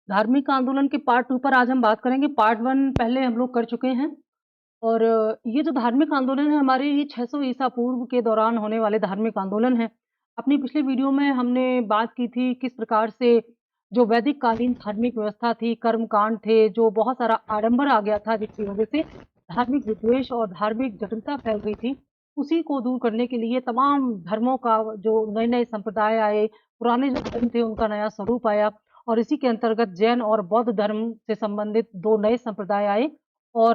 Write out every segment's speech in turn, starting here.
धार्मिक आंदोलन के पार्ट 2 पर आज हम बात करेंगे। पार्ट 1 पहले हम लोग कर चुके हैं और ये जो धार्मिक आंदोलन है हमारे ये 600 ईसा पूर्व के दौरान होने वाले धार्मिक आंदोलन है। अपनी पिछले वीडियो में हमने बात की थी किस प्रकार से जो वैदिक कालीन धार्मिक व्यवस्था थी, कर्मकांड थे, जो बहुत सारा आडंबर आ गया था जिसकी वजह से धार्मिक विद्वेष और धार्मिक जटिलता फैल गई थी। उसी को दूर करने के लिए तमाम धर्मों का जो नए-नए संप्रदाय आए, पुराने जो धर्म थे उनका नया स्वरूप आया और इसी के अंतर्गत जैन और बौद्ध धर्म से संबंधित 2 नए संप्रदाय आए और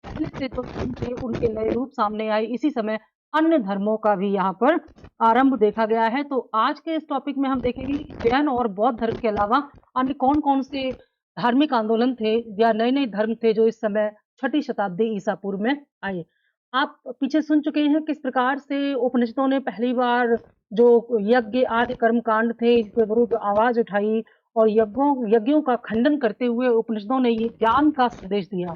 पहले से जो धर्म थे उनके नए रूप सामने आए। इसी समय अन्य धर्मों का भी यहाँ पर आरंभ देखा गया है। तो आज के इस टॉपिक में हम देखेंगे कि जैन और बौद्ध धर्म के अलावा अन्य कौन-कौन से धार्मिक आंदोलन थे या नए-नए धर्म थे जो इस समय 6ठी शताब्दी ईसा पूर्व में आए। आप पीछे सुन चुके हैं किस प्रकार से उपनिषदों ने पहली बार जो यज्ञ आदि कर्मकांड थे इसके विरुद्ध आवाज उठाई और यज्ञों का खंडन करते हुए उपनिषदों ने ये ज्ञान का संदेश दिया।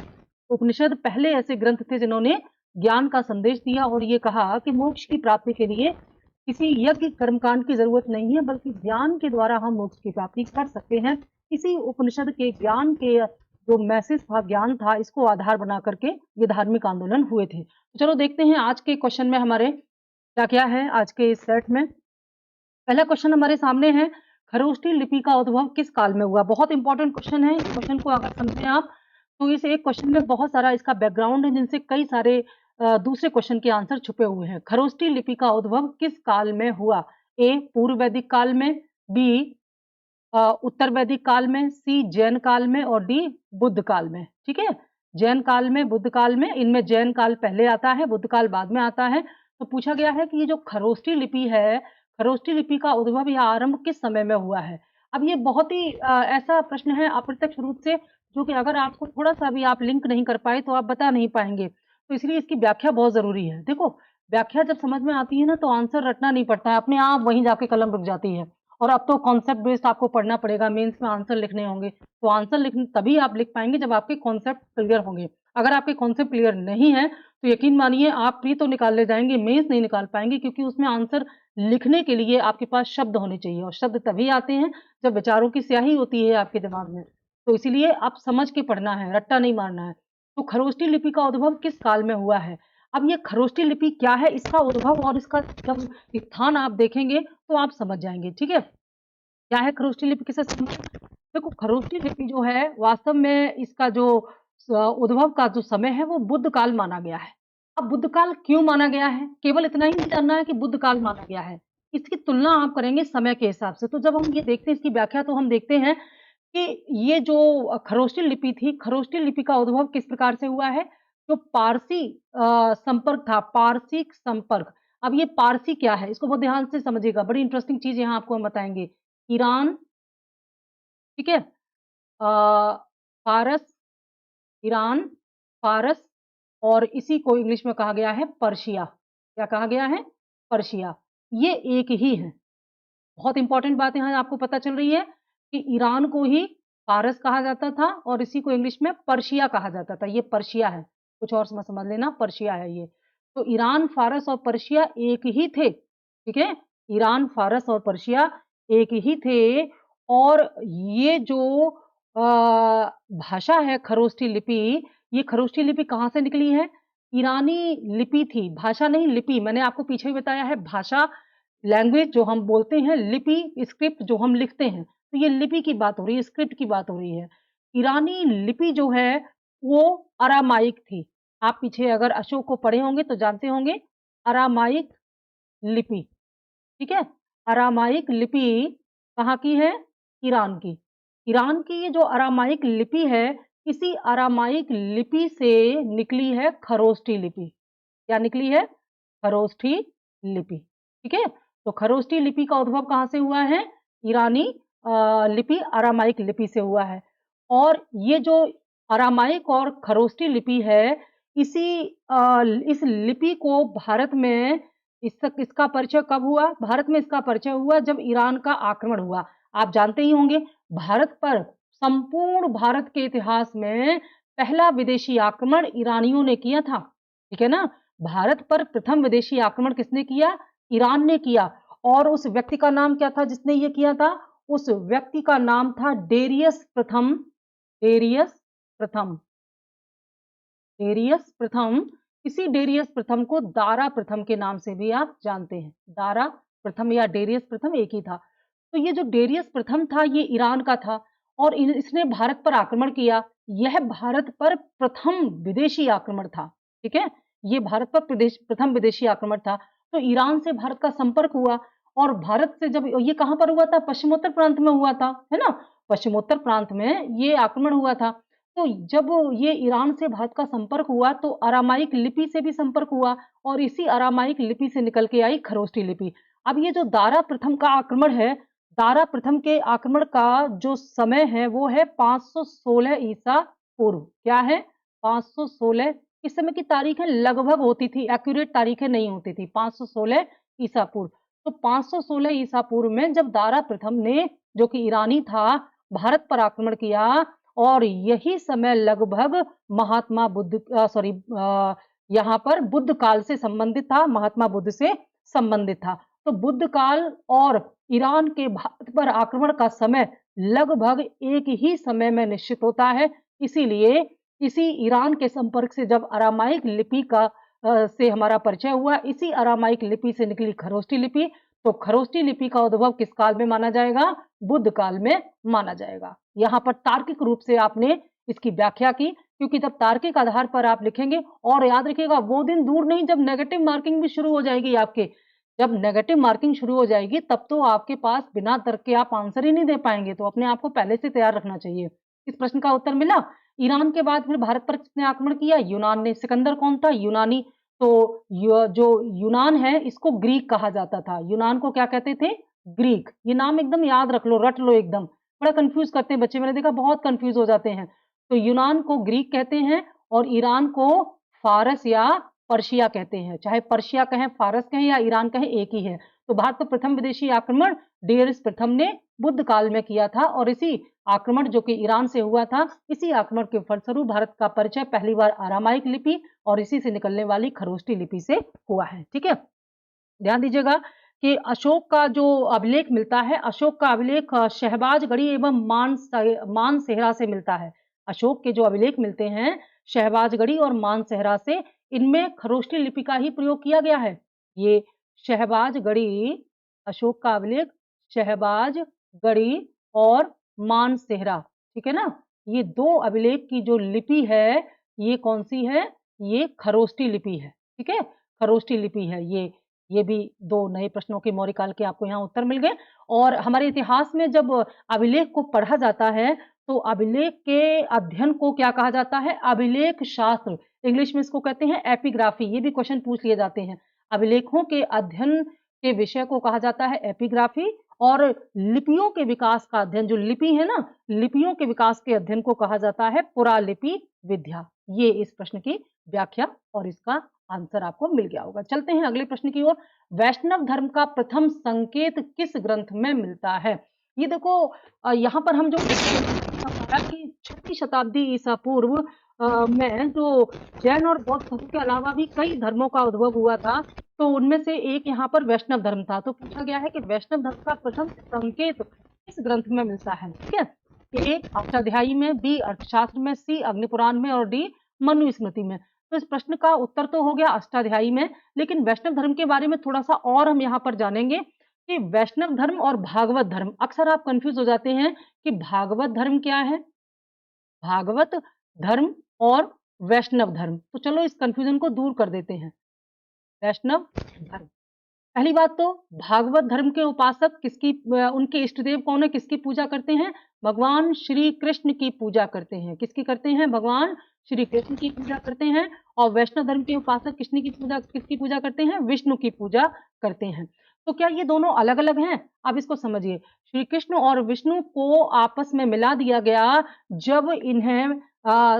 उपनिषद पहले ऐसे ग्रंथ थे जिन्होंने ज्ञान का संदेश दिया और ये कहा कि मोक्ष की प्राप्ति के लिए किसी यज्ञ कर्मकांड की जरूरत नहीं है बल्कि ज्ञान के द्वारा हम मोक्ष की प्राप्ति कर सकते हैं। इसी उपनिषद के ज्ञान के जो मैसेज था, ज्ञान था, इसको आधार बना करके ये धार्मिक आंदोलन हुए थे। तो चलो देखते हैं आज के क्वेश्चन में हमारे क्या क्या है आज के इस सेट में। पहला क्वेश्चन हमारे सामने है, खरोष्ठी लिपि का उद्भव किस काल में हुआ? बहुत इंपॉर्टेंट क्वेश्चन है। इस क्वेश्चन को अगर समझें आप तो इस एक क्वेश्चन में बहुत सारा इसका बैकग्राउंड है जिनसे कई सारे दूसरे क्वेश्चन के आंसर छुपे हुए हैं। खरोष्ठी लिपि का उद्भव किस काल में हुआ? ए पूर्व वैदिक काल में, बी उत्तर वैदिक काल में, सी जैन काल में और डी बुद्ध काल में। ठीक है, जैन काल में, बुद्ध काल में, इनमें जैन काल पहले आता है, बुद्ध काल बाद में आता है। तो पूछा गया है कि ये जो खरोष्ठी लिपि है, खरोष्ठी लिपि का उद्भव या आरंभ किस समय में हुआ है? अब ये बहुत ही ऐसा प्रश्न है अप्रत्यक्ष रूप से जो कि अगर आपको थोड़ा-सा भी आप लिंक नहीं कर पाए तो आप बता नहीं पाएँगे। तो इसलिए इसकी व्याख्या बहुत ज़रूरी है। देखो, व्याख्या जब समझ में आती है ना तो आंसर रटना नहीं पड़ता है, अपने आप वहीं जाके कलम रुक जाती है। और अब तो कॉन्सेप्ट बेस्ड आपको पढ़ना पड़ेगा, मेंस में आंसर लिखने होंगे। तो आंसर लिख तभी आप लिख पाएँगे जब आपके कॉन्सेप्ट क्लियर होंगे। अगर आपके कॉन्सेप्ट क्लियर नहीं है, तो यकीन मानिए आप प्री तो निकाल ले जाएँगे, मेंस नहीं निकाल पाएँगे क्योंकि उसमें आंसर लिखने के लिए आपके पास शब्द होने चाहिए और शब्द तभी आते हैं जब विचारों की स्याही होती है आपके दिमाग में। तो इसीलिए आप समझ के पढ़ना है, रट्टा नहीं मारना है। तो खरोष्ठी लिपि का उद्भव किस काल में हुआ है? अब ये खरोष्ठी लिपि क्या है, इसका उद्भव और इसका जब स्थान आप देखेंगे तो आप समझ जाएँगे। ठीक है? क्या है खरोष्ठी लिपि किसे देखो, खरोष्ठी लिपि जो है वास्तव में इसका जो उद्भव का जो समय है वो बुद्ध काल माना गया है। अब बुद्ध काल क्यों माना गया है? केवल इतना ही जानना है कि बुद्ध काल माना गया है। इसकी तुलना आप करेंगे समय के हिसाब से। तो जब हम ये देखते हैं इसकी व्याख्या तो हम देखते हैं कि ये जो खरोष्ठी लिपि थी, खरोष्ठी लिपि का उद्भव किस प्रकार से हुआ है? जो पारसी संपर्क था, पारसिक संपर्क। अब ये पारसी क्या है? इसको बहुत ध्यान से समझिएगा, बड़ी इंटरेस्टिंग चीज़ यहाँ आपको हम बताएँगे। ईरान, ठीक है? फारस, ईरान, फारस और इसी को इंग्लिश में कहा गया है पर्शिया। क्या कहा गया है? पर्शिया। ये एक ही है। बहुत इंपॉर्टेंट बात यहाँ आपको पता चल रही है कि ईरान को ही फारस कहा जाता था और इसी को इंग्लिश में पर्शिया कहा जाता था। ये पर्शिया है। कुछ और समझ लेना, पर्शिया है ये। तो ईरान, फारस और पर्शिया एक ही थे। ठीक है? ईरान, फारस और पर्शिया एक ही थे और ये जो भाषा है खरोष्ठी लिपि, ये खरोष्ठी लिपि कहाँ से निकली है? ईरानी लिपि थी, भाषा नहीं लिपि। मैंने आपको पीछे भी बताया है भाषा लैंग्वेज जो हम बोलते हैं, लिपि स्क्रिप्ट जो हम लिखते हैं, तो ये लिपि की बात हो रही है, स्क्रिप्ट की बात हो रही है। ईरानी लिपि जो है वो अरामाइक थी। आप पीछे अगर अशोक को पढ़े होंगे तो जानते होंगे अरामाइक लिपि, ठीक है? अरामाइक लिपि कहाँ की है? ईरान की। ईरान की ये जो अरामाइक लिपि है, इसी अरामाइक लिपि से निकली है खरोष्ठी लिपि। क्या निकली है? खरोष्ठी लिपि। ठीक है? तो खरोष्ठी लिपि का उद्भव कहाँ से हुआ है? ईरानी लिपि अरामाइक लिपि से हुआ है। और ये जो अरामाइक और खरोष्ठी लिपि है, इस लिपि को भारत में इसका परिचय कब हुआ? भारत में इसका परिचय हुआ जब ईरान का आक्रमण हुआ। आप जानते ही होंगे भारत पर संपूर्ण भारत के इतिहास में पहला विदेशी आक्रमण ईरानियों ने किया था। ठीक है ना? भारत पर प्रथम विदेशी आक्रमण किसने किया? ईरान ने किया। और उस व्यक्ति का नाम क्या था जिसने ये किया था? उस व्यक्ति का नाम था डेरियस प्रथम। डेरियस प्रथम, डेरियस प्रथम। इसी डेरियस प्रथम को दारा प्रथम के नाम से भी आप जानते हैं। दारा प्रथम या डेरियस प्रथम एक ही था। तो ये जो डेरियस प्रथम था ये ईरान का था और इसने भारत पर आक्रमण किया। यह भारत पर प्रथम विदेशी आक्रमण था। ठीक है, ये भारत पर प्रथम विदेशी आक्रमण था। तो ईरान से भारत का संपर्क हुआ और भारत से जब ये कहां पर हुआ था, पश्चिमोत्तर प्रांत में हुआ था, है ना, पश्चिमोत्तर प्रांत में ये आक्रमण हुआ था। तो जब ये ईरान से भारत का संपर्क हुआ तो अरामाइक लिपि से भी संपर्क हुआ और इसी अरामाइक लिपि से निकल के आई खरोष्टी लिपि। अब ये जो दारा प्रथम का आक्रमण है, दारा प्रथम के आक्रमण का जो समय है वो है 516 ईसा पूर्व। क्या है, 516। इस समय की तारीखें लगभग होती थी, एक्यूरेट तारीखें नहीं होती थी। 516 ईसा पूर्व। तो 516 ईसा पूर्व में जब दारा प्रथम ने, जो कि ईरानी था, भारत पर आक्रमण किया और यही समय लगभग महात्मा बुद्ध यहाँ पर बुद्ध काल से संबंधित था, महात्मा बुद्ध से संबंधित था। तो बुद्ध काल और ईरान के भारत पर आक्रमण का समय लगभग एक ही समय में निश्चित होता है। इसीलिए इसी ईरान के संपर्क से जब अरामाइक लिपि का से हमारा परिचय हुआ, इसी अरामाइक लिपि से निकली खरोष्टी लिपि। तो खरोष्टी लिपि का उद्भव किस काल में माना जाएगा, बुद्ध काल में माना जाएगा। यहाँ पर तार्किक रूप से आपने इसकी व्याख्या की, क्योंकि जब तार्किक आधार पर आप लिखेंगे, और याद रखिएगा वो दिन दूर नहीं जब नेगेटिव मार्किंग भी शुरू हो जाएगी आपके। जब नेगेटिव मार्किंग शुरू हो जाएगी तब तो आपके पास बिना तर्क के आप आंसर ही नहीं दे पाएंगे। तो अपने आप को पहले से तैयार रखना चाहिए। इस प्रश्न का उत्तर मिला। ईरान के बाद फिर भारत पर किसने आक्रमण किया, यूनान ने। सिकंदर कौन था, यूनानी। तो जो यूनान है इसको ग्रीक कहा जाता था। यूनान को क्या कहते थे, ग्रीक। ये नाम एकदम याद रख लो, रट लो एकदम। बड़ा कंफ्यूज करते हैं बच्चे, मैंने देखा बहुत कंफ्यूज हो जाते हैं। तो यूनान को ग्रीक कहते हैं और ईरान को फारस या पर्शिया कहते हैं। चाहे पर्शिया कहें, फारस कहें या ईरान कहें, एक ही है। तो भारत पर प्रथम विदेशी आक्रमण डेरियस प्रथम ने बुद्ध काल में किया था और इसी आक्रमण जो कि ईरान से हुआ था, इसी आक्रमण के फलस्वरूप भारत का परिचय पहली बार अरामाइक लिपि और इसी से निकलने वाली खरोष्टी लिपि से हुआ है। ठीक है, ध्यान दीजिएगा कि अशोक का जो अभिलेख मिलता है, अशोक का अभिलेख शहबाजगढ़ी एवं मानसेहरा से मिलता है। अशोक के जो अभिलेख मिलते हैं शहबाजगढ़ी और मानसेहरा से, इनमें खरोष्टी लिपि का ही प्रयोग किया गया है। ये शहबाजगढ़ी, अशोक का अभिलेख शहबाजगढ़ी और मानसेहरा, ठीक है ना, ये दो अभिलेख की जो लिपि है ये कौन सी है, ये खरोष्टी लिपि है। ठीक है, खरोष्टी लिपि है ये भी दो नए प्रश्नों के मौर्यकाल के आपको यहाँ उत्तर मिल गए। और हमारे इतिहास में जब अभिलेख को पढ़ा जाता है तो अभिलेख के अध्ययन को क्या कहा जाता है, अभिलेख शास्त्र। इंग्लिश में इसको कहते हैं एपिग्राफी। ये भी क्वेश्चन पूछ लिए जाते हैं। अभिलेखों के अध्ययन के विषय को कहा जाता है एपिग्राफी और लिपियों के विकास का अध्ययन, जो लिपि है ना, लिपियों के विकास के अध्ययन को कहा जाता है पुरालिपि विद्या। ये इस प्रश्न की व्याख्या और इसका आंसर आपको मिल गया होगा। चलते हैं अगले प्रश्न की ओर। वैष्णव धर्म का प्रथम संकेत किस ग्रंथ में मिलता है। ये देखो यहाँ पर हम जो कि 6वीं शताब्दी ईसा पूर्व में जो जैन और बौद्ध धर्म के अलावा भी कई धर्मों का उद्भव हुआ था, तो उनमें से एक यहाँ पर वैष्णव धर्म था। तो पूछा गया है कि वैष्णव धर्म का प्रथम संकेत किस ग्रंथ में मिलता है। ठीक है, ए अष्टाध्यायी में, बी अर्थशास्त्र में, सी अग्निपुराण में और डी मनुस्मृति में। तो इस प्रश्न का उत्तर तो हो गया अष्टाध्यायी में, लेकिन वैष्णव धर्म के बारे में थोड़ा सा और हम यहाँ पर जानेंगे कि वैष्णव धर्म और भागवत धर्म। अक्सर आप कंफ्यूज हो जाते हैं कि भागवत धर्म क्या है, भागवत धर्म और वैष्णव धर्म। तो चलो इस कंफ्यूजन को दूर कर देते हैं। वैष्णव धर्म, पहली बात तो भागवत धर्म के उपासक किसकी, उनके इष्ट देव कौन है, किसकी पूजा करते हैं, भगवान श्री कृष्ण की पूजा करते हैं। किसकी करते हैं, भगवान श्री कृष्ण की पूजा करते हैं। और वैष्णव धर्म के उपासक किसकी पूजा करते हैं, विष्णु की पूजा करते हैं। तो क्या ये दोनों अलग अलग हैं, अब इसको समझिए। श्री कृष्ण और विष्णु को आपस में मिला दिया गया जब इन्हें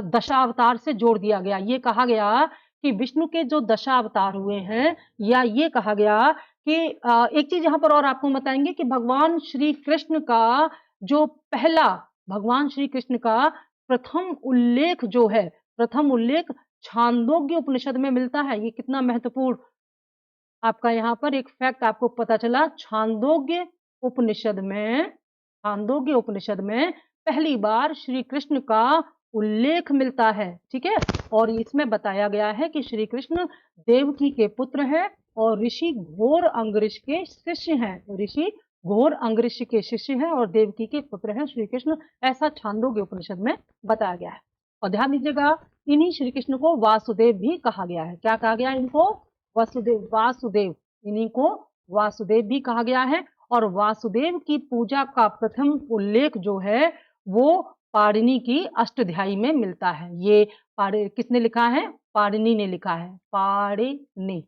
दशावतार से जोड़ दिया गया। ये कहा गया कि विष्णु के जो दशावतार हुए हैं, या ये कहा गया कि एक चीज यहाँ पर और आपको बताएंगे कि भगवान श्री कृष्ण का जो पहला, भगवान श्री कृष्ण का प्रथम उल्लेख जो है, प्रथम उल्लेख छांदोग्य उपनिषद में मिलता है। ये कितना महत्वपूर्ण आपका यहाँ पर एक फैक्ट आपको पता चला, छांदोग्य उपनिषद में छांदोग्य उपनिषद में पहली बार श्री कृष्ण का उल्लेख मिलता है। ठीक है, और इसमें बताया गया है कि श्री कृष्ण देवकी के पुत्र हैं और ऋषि घोर अंगरीष के शिष्य हैं। ऋषि घोर अंगरीष के शिष्य हैं और देवकी के पुत्र हैं श्री कृष्ण, ऐसा छांदोग्य उपनिषद में बताया गया है। और ध्यान दीजिएगा, इन्हीं श्री कृष्ण को वासुदेव भी कहा गया है। क्या कहा गया है इनको? वासुदेव। वासुदेव, इन्हीं को वासुदेव भी कहा गया है। और वासुदेव की पूजा का प्रथम उल्लेख जो है वो पाणिनि की अष्टाध्यायी में मिलता है। ये किसने लिखा है? पाणिनि ने लिखा है। पाणिनि,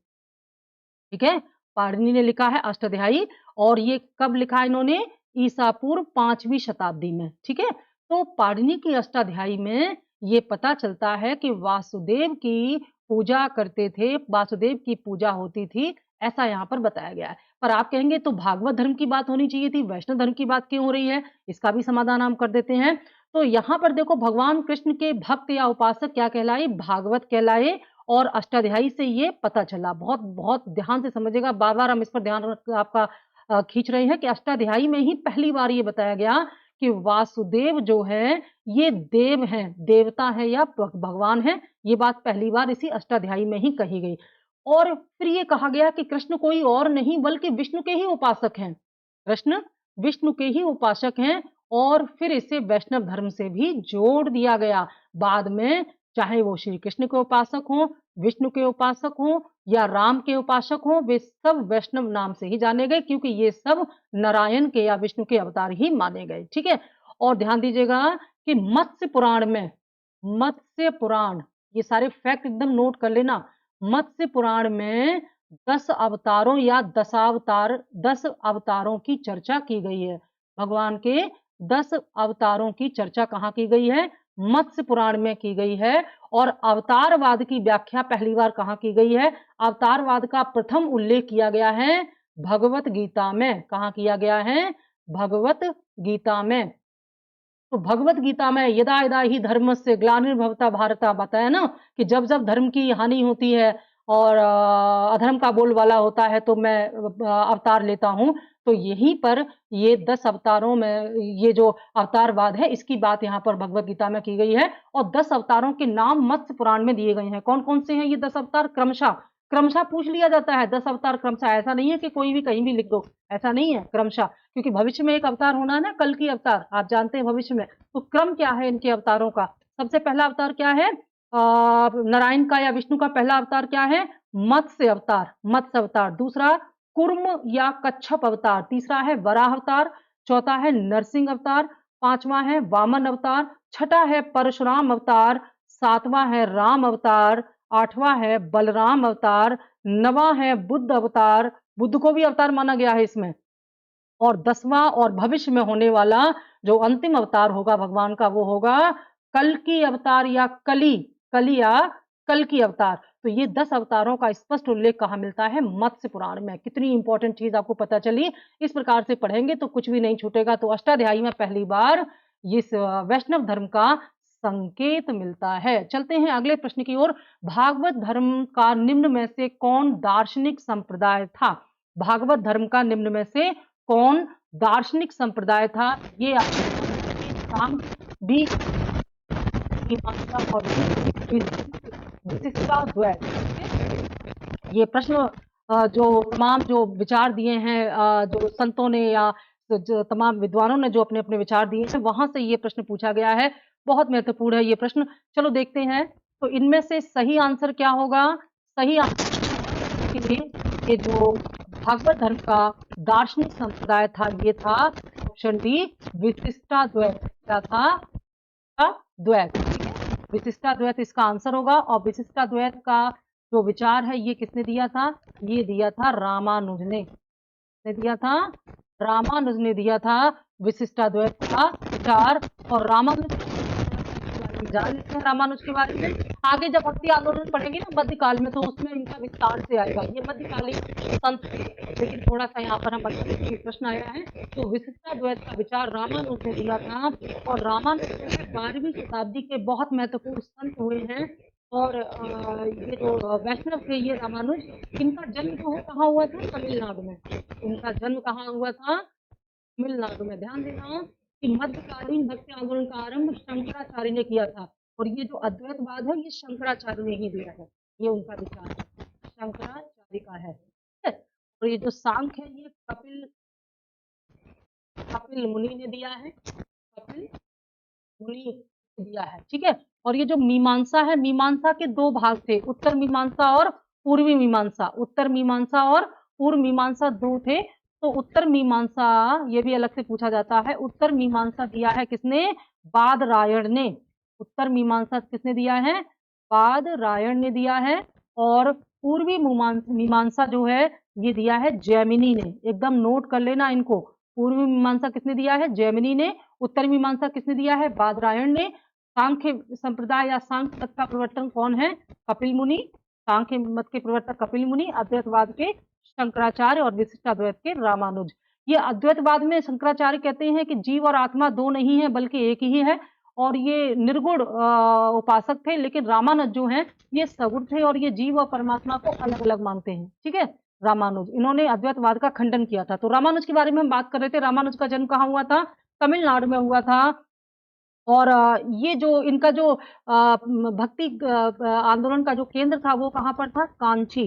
ठीक है, पाणिनि ने लिखा है अष्टाध्यायी। और ये कब लिखा है इन्होंने? ईसा पूर्व 5वीं शताब्दी में। ठीक है, तो पाणिनि की अष्टाध्यायी में ये पता चलता है कि वासुदेव की पूजा करते थे, वासुदेव की पूजा होती थी, ऐसा यहाँ पर बताया गया है। पर आप कहेंगे तो भागवत धर्म की बात होनी चाहिए थी, वैष्णव धर्म की बात क्यों हो रही है? इसका भी समाधान हम कर देते हैं। तो यहाँ पर देखो, भगवान कृष्ण के भक्त या उपासक क्या कहलाए? भागवत कहलाए। और अष्टाध्यायी से ये पता चला। बहुत बहुत ध्यान से समझिएगा, बार बार हम इस पर ध्यान आपका खींच रहे हैं कि अष्टाध्यायी में ही पहली बार ये बताया गया कि वासुदेव जो है ये देव हैं, देवता है या भगवान है। ये बात पहली बार इसी अष्टाध्यायी में ही कही गई। और फिर ये कहा गया कि कृष्ण कोई और नहीं बल्कि विष्णु के ही उपासक हैं। कृष्ण विष्णु के ही उपासक हैं। और फिर इसे वैष्णव धर्म से भी जोड़ दिया गया। बाद में चाहे वो श्री कृष्ण के उपासक हों, विष्णु के उपासक हों या राम के उपासक हों, वे सब वैष्णव नाम से ही जाने गए, क्योंकि ये सब नारायण के या विष्णु के अवतार ही माने गए। ठीक है, और ध्यान दीजिएगा कि मत्स्य पुराण में, मत्स्य पुराण, ये सारे फैक्ट एकदम नोट कर लेना। मत्स्य पुराण में 10 अवतारों या दशावतार, 10 अवतारों की चर्चा की गई है। भगवान के 10 अवतारों की चर्चा कहाँ की गई है? मत्स्य पुराण में की गई है। और अवतारवाद की व्याख्या पहली बार कहाँ की गई है? अवतारवाद का प्रथम उल्लेख किया गया है भगवत गीता में। कहाँ किया गया है? भगवत गीता में। तो भगवत गीता में यदा यदा ही धर्मस्य ग्लानिर्भवता भारत बताया ना, कि जब जब धर्म की हानि होती है और अधर्म का बोलबाला होता है तो मैं अवतार लेता हूं। तो यहीं पर ये 10 अवतारों में ये जो अवतारवाद है इसकी बात यहाँ पर भगवत गीता में की गई है। और 10 अवतारों के नाम मत्स्य पुराण में दिए गए हैं। कौन कौन से हैं ये 10 अवतार? क्रमशः क्रमशः पूछ लिया जाता है 10 अवतार क्रमशः। ऐसा नहीं है कि कोई भी कहीं भी लिख दो, ऐसा नहीं है, क्रमशः। क्योंकि भविष्य में एक अवतार होना है ना, कल की अवतार, आप जानते हैं भविष्य में। तो क्रम क्या है इनके अवतारों का? सबसे पहला अवतार क्या है? नारायण का या विष्णु का पहला अवतार क्या है? मत्स्य अवतार, मत्स्य अवतार। दूसरा कुर्म या कच्छप अवतार। तीसरा है वराह अवतार। चौथा है नरसिंह अवतार। पांचवा है वामन अवतार। छठा है परशुराम अवतार। सातवां है राम अवतार। आठवां है बलराम अवतार। नवा है बुद्ध अवतार, बुद्ध को भी अवतार माना गया है इसमें। और 10वां और भविष्य में होने वाला जो अंतिम अवतार होगा भगवान का, वो होगा कल की अवतार या कली, कली या कल की अवतार। तो ये 10 अवतारों का स्पष्ट उल्लेख कहाँ मिलता है? मत्स्य पुराण में। कितनी इंपॉर्टेंट चीज आपको पता चली। इस प्रकार से पढ़ेंगे तो कुछ भी नहीं छूटेगा। तो अष्टाध्यायी में पहली बार इस वैष्णव धर्म का संकेत मिलता है। चलते हैं अगले प्रश्न की ओर। भागवत धर्म का निम्न में से कौन दार्शनिक संप्रदाय था? भागवत धर्म का निम्न में से कौन दार्शनिक संप्रदाय था? ये ये प्रश्न जो तमाम जो विचार दिए हैं, जो संतों ने या जो तमाम विद्वानों ने जो अपने अपने विचार दिए हैं, वहां से ये प्रश्न पूछा गया है। बहुत महत्वपूर्ण है ये प्रश्न। चलो देखते हैं। तो इनमें से सही आंसर क्या होगा? सही आंसर ये जो भागवत धर्म का दार्शनिक संप्रदाय था, ये था ऑप्शन डी, विशिष्टाद्वैत। क्या था? द्वैत। विशिष्टाद्वैत इसका आंसर होगा। और विशिष्टाद्वैत का जो विचार है ये किसने दिया था? ये दिया था रामानुज ने। दिया था रामानुज ने दिया था विशिष्टाद्वैत का विचार। और रामानुज रामानुज के बारे में आगे जब भक्ति आंदोलन पढ़ेंगे ना मध्यकाल में, तो उसमें इनका विस्तार से आएगा। ये मध्यकालीन संत, लेकिन थोड़ा सा यहाँ पर हम प्रश्न आया है। तो विशिष्टाद्वैत का विचार रामानुज ने दिया था। और रामानुज 12वीं शताब्दी के बहुत महत्वपूर्ण संत हुए हैं। और ये जो वैष्णव थे ये रामानुज, इनका जन्म जो है कहाँ हुआ था? तमिलनाडु में। इनका जन्म कहाँ हुआ था? तमिलनाडु में। ध्यान देना कि मध्यकालीन भक्ति आंदोलन का आरंभ शंकराचार्य ने किया था, और ये जो अद्वैतवाद है ये शंकराचार्य ने ही दिया है, ये उनका विचार है, शंकराचार्य का है, ठीक है। और ये जो सांख्य है ये कपिल कपिल मुनि ने दिया है, कपिल मुनि ने दिया है, ठीक है। और ये जो मीमांसा है, मीमांसा के दो भाग थे, उत्तर मीमांसा और पूर्वी मीमांसा, उत्तर मीमांसा और पूर्व मीमांसा दो थे। तो उत्तर मीमांसा, ये भी अलग से पूछा जाता है, उत्तर मीमांसा दिया है किसने? बादरायण ने। उत्तर मीमांसा किसने दिया है? बादरायण ने दिया है। और पूर्वी मीमांसा जो है ये दिया है जैमिनी ने। एकदम नोट कर लेना इनको, पूर्वी मीमांसा किसने दिया है? जैमिनी ने। उत्तर मीमांसा किसने दिया है? बादरायण ने। सांख्य संप्रदाय या सांख्य मत का प्रवर्तन कौन है? कपिल मुनि। सांख्य मत के प्रवर्तक कपिल मुनि, अद्वैतवाद के शंकराचार्य और विशिष्टाद्वैत के रामानुज। ये अद्वैतवाद में शंकराचार्य कहते हैं कि जीव और आत्मा दो नहीं है बल्कि एक ही है, और ये निर्गुण उपासक थे, लेकिन रामानुज जो हैं ये सगुण थे और ये जीव और परमात्मा को अलग अलग मानते हैं, ठीक है। रामानुज, इन्होंने अद्वैतवाद का खंडन किया था। तो रामानुज के बारे में हम बात कर रहे थे। रामानुज का जन्म कहाँ हुआ था? तमिलनाडु में हुआ था। और ये जो इनका जो भक्ति आंदोलन का जो केंद्र था वो कहाँ पर था? कांची,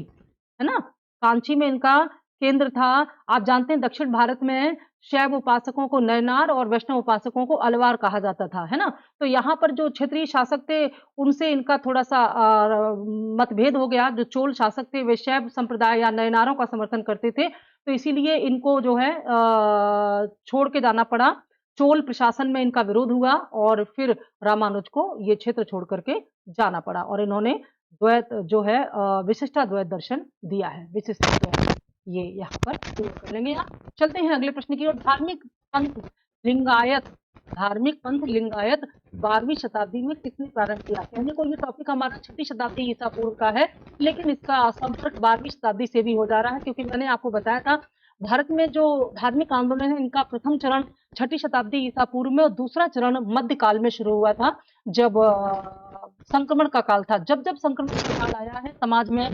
है ना, कांची में इनका केंद्र था। आप जानते हैं दक्षिण भारत में शैव उपासकों को नयनार और वैष्णव उपासकों को अलवार कहा जाता था, है ना। तो यहाँ पर जो क्षेत्रीय शासक थे उनसे इनका थोड़ा सा मतभेद हो गया। जो चोल शासक थे वे शैव संप्रदाय या नयनारों का समर्थन करते थे, तो इसीलिए इनको जो है छोड़ के जाना पड़ा। चोल प्रशासन में इनका विरोध हुआ और फिर रामानुज को ये क्षेत्र छोड़ करके जाना पड़ा, और इन्होंने द्वैत जो है विशिष्टाद्वैत दर्शन दिया है। विशिष्टाद्वैत ये यहाँ पर कर लेंगे आप। चलते हैं अगले प्रश्न की ओर। धार्मिक पंथ लिंगायत, धार्मिक पंथ लिंगायत 12वीं शताब्दी में किसने प्रारंभ किया? कहने को ये टॉपिक हमारा 6वीं शताब्दी ईसा पूर्व का है, लेकिन इसका संपर्क 12वीं शताब्दी से भी हो जा रहा है, क्योंकि मैंने आपको बताया था भारत में जो धार्मिक आंदोलन है इनका प्रथम चरण 6ठी शताब्दी ईसा पूर्व में और दूसरा चरण मध्यकाल में शुरू हुआ था, जब संक्रमण का काल था। जब जब संक्रमण का काल आया है समाज में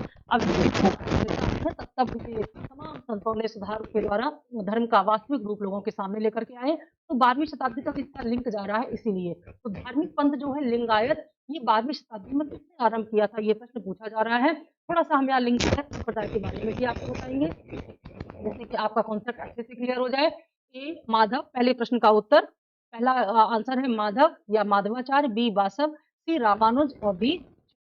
तब तब तमाम संतों ने सुधार के द्वारा धर्म का वास्तविक रूप लोगों के सामने लेकर के आए। तो 12वीं शताब्दी तक इसका लिंक जा रहा है, इसीलिए तो धार्मिक पंथ जो है लिंगायत ये 12वीं शताब्दी में किसने आरंभ किया था, ये प्रश्न पूछा जा रहा है। थोड़ा सा हम यहाँ लिंगायत संप्रदाय के बारे में भी आपको बताएंगे, जैसे कि आपका कॉन्सेप्ट अच्छे से क्लियर हो जाए। ए माधव, पहले प्रश्न का उत्तर, पहला आंसर है माधव या माधवाचार्य, बी वासव, सी रामानुज और डी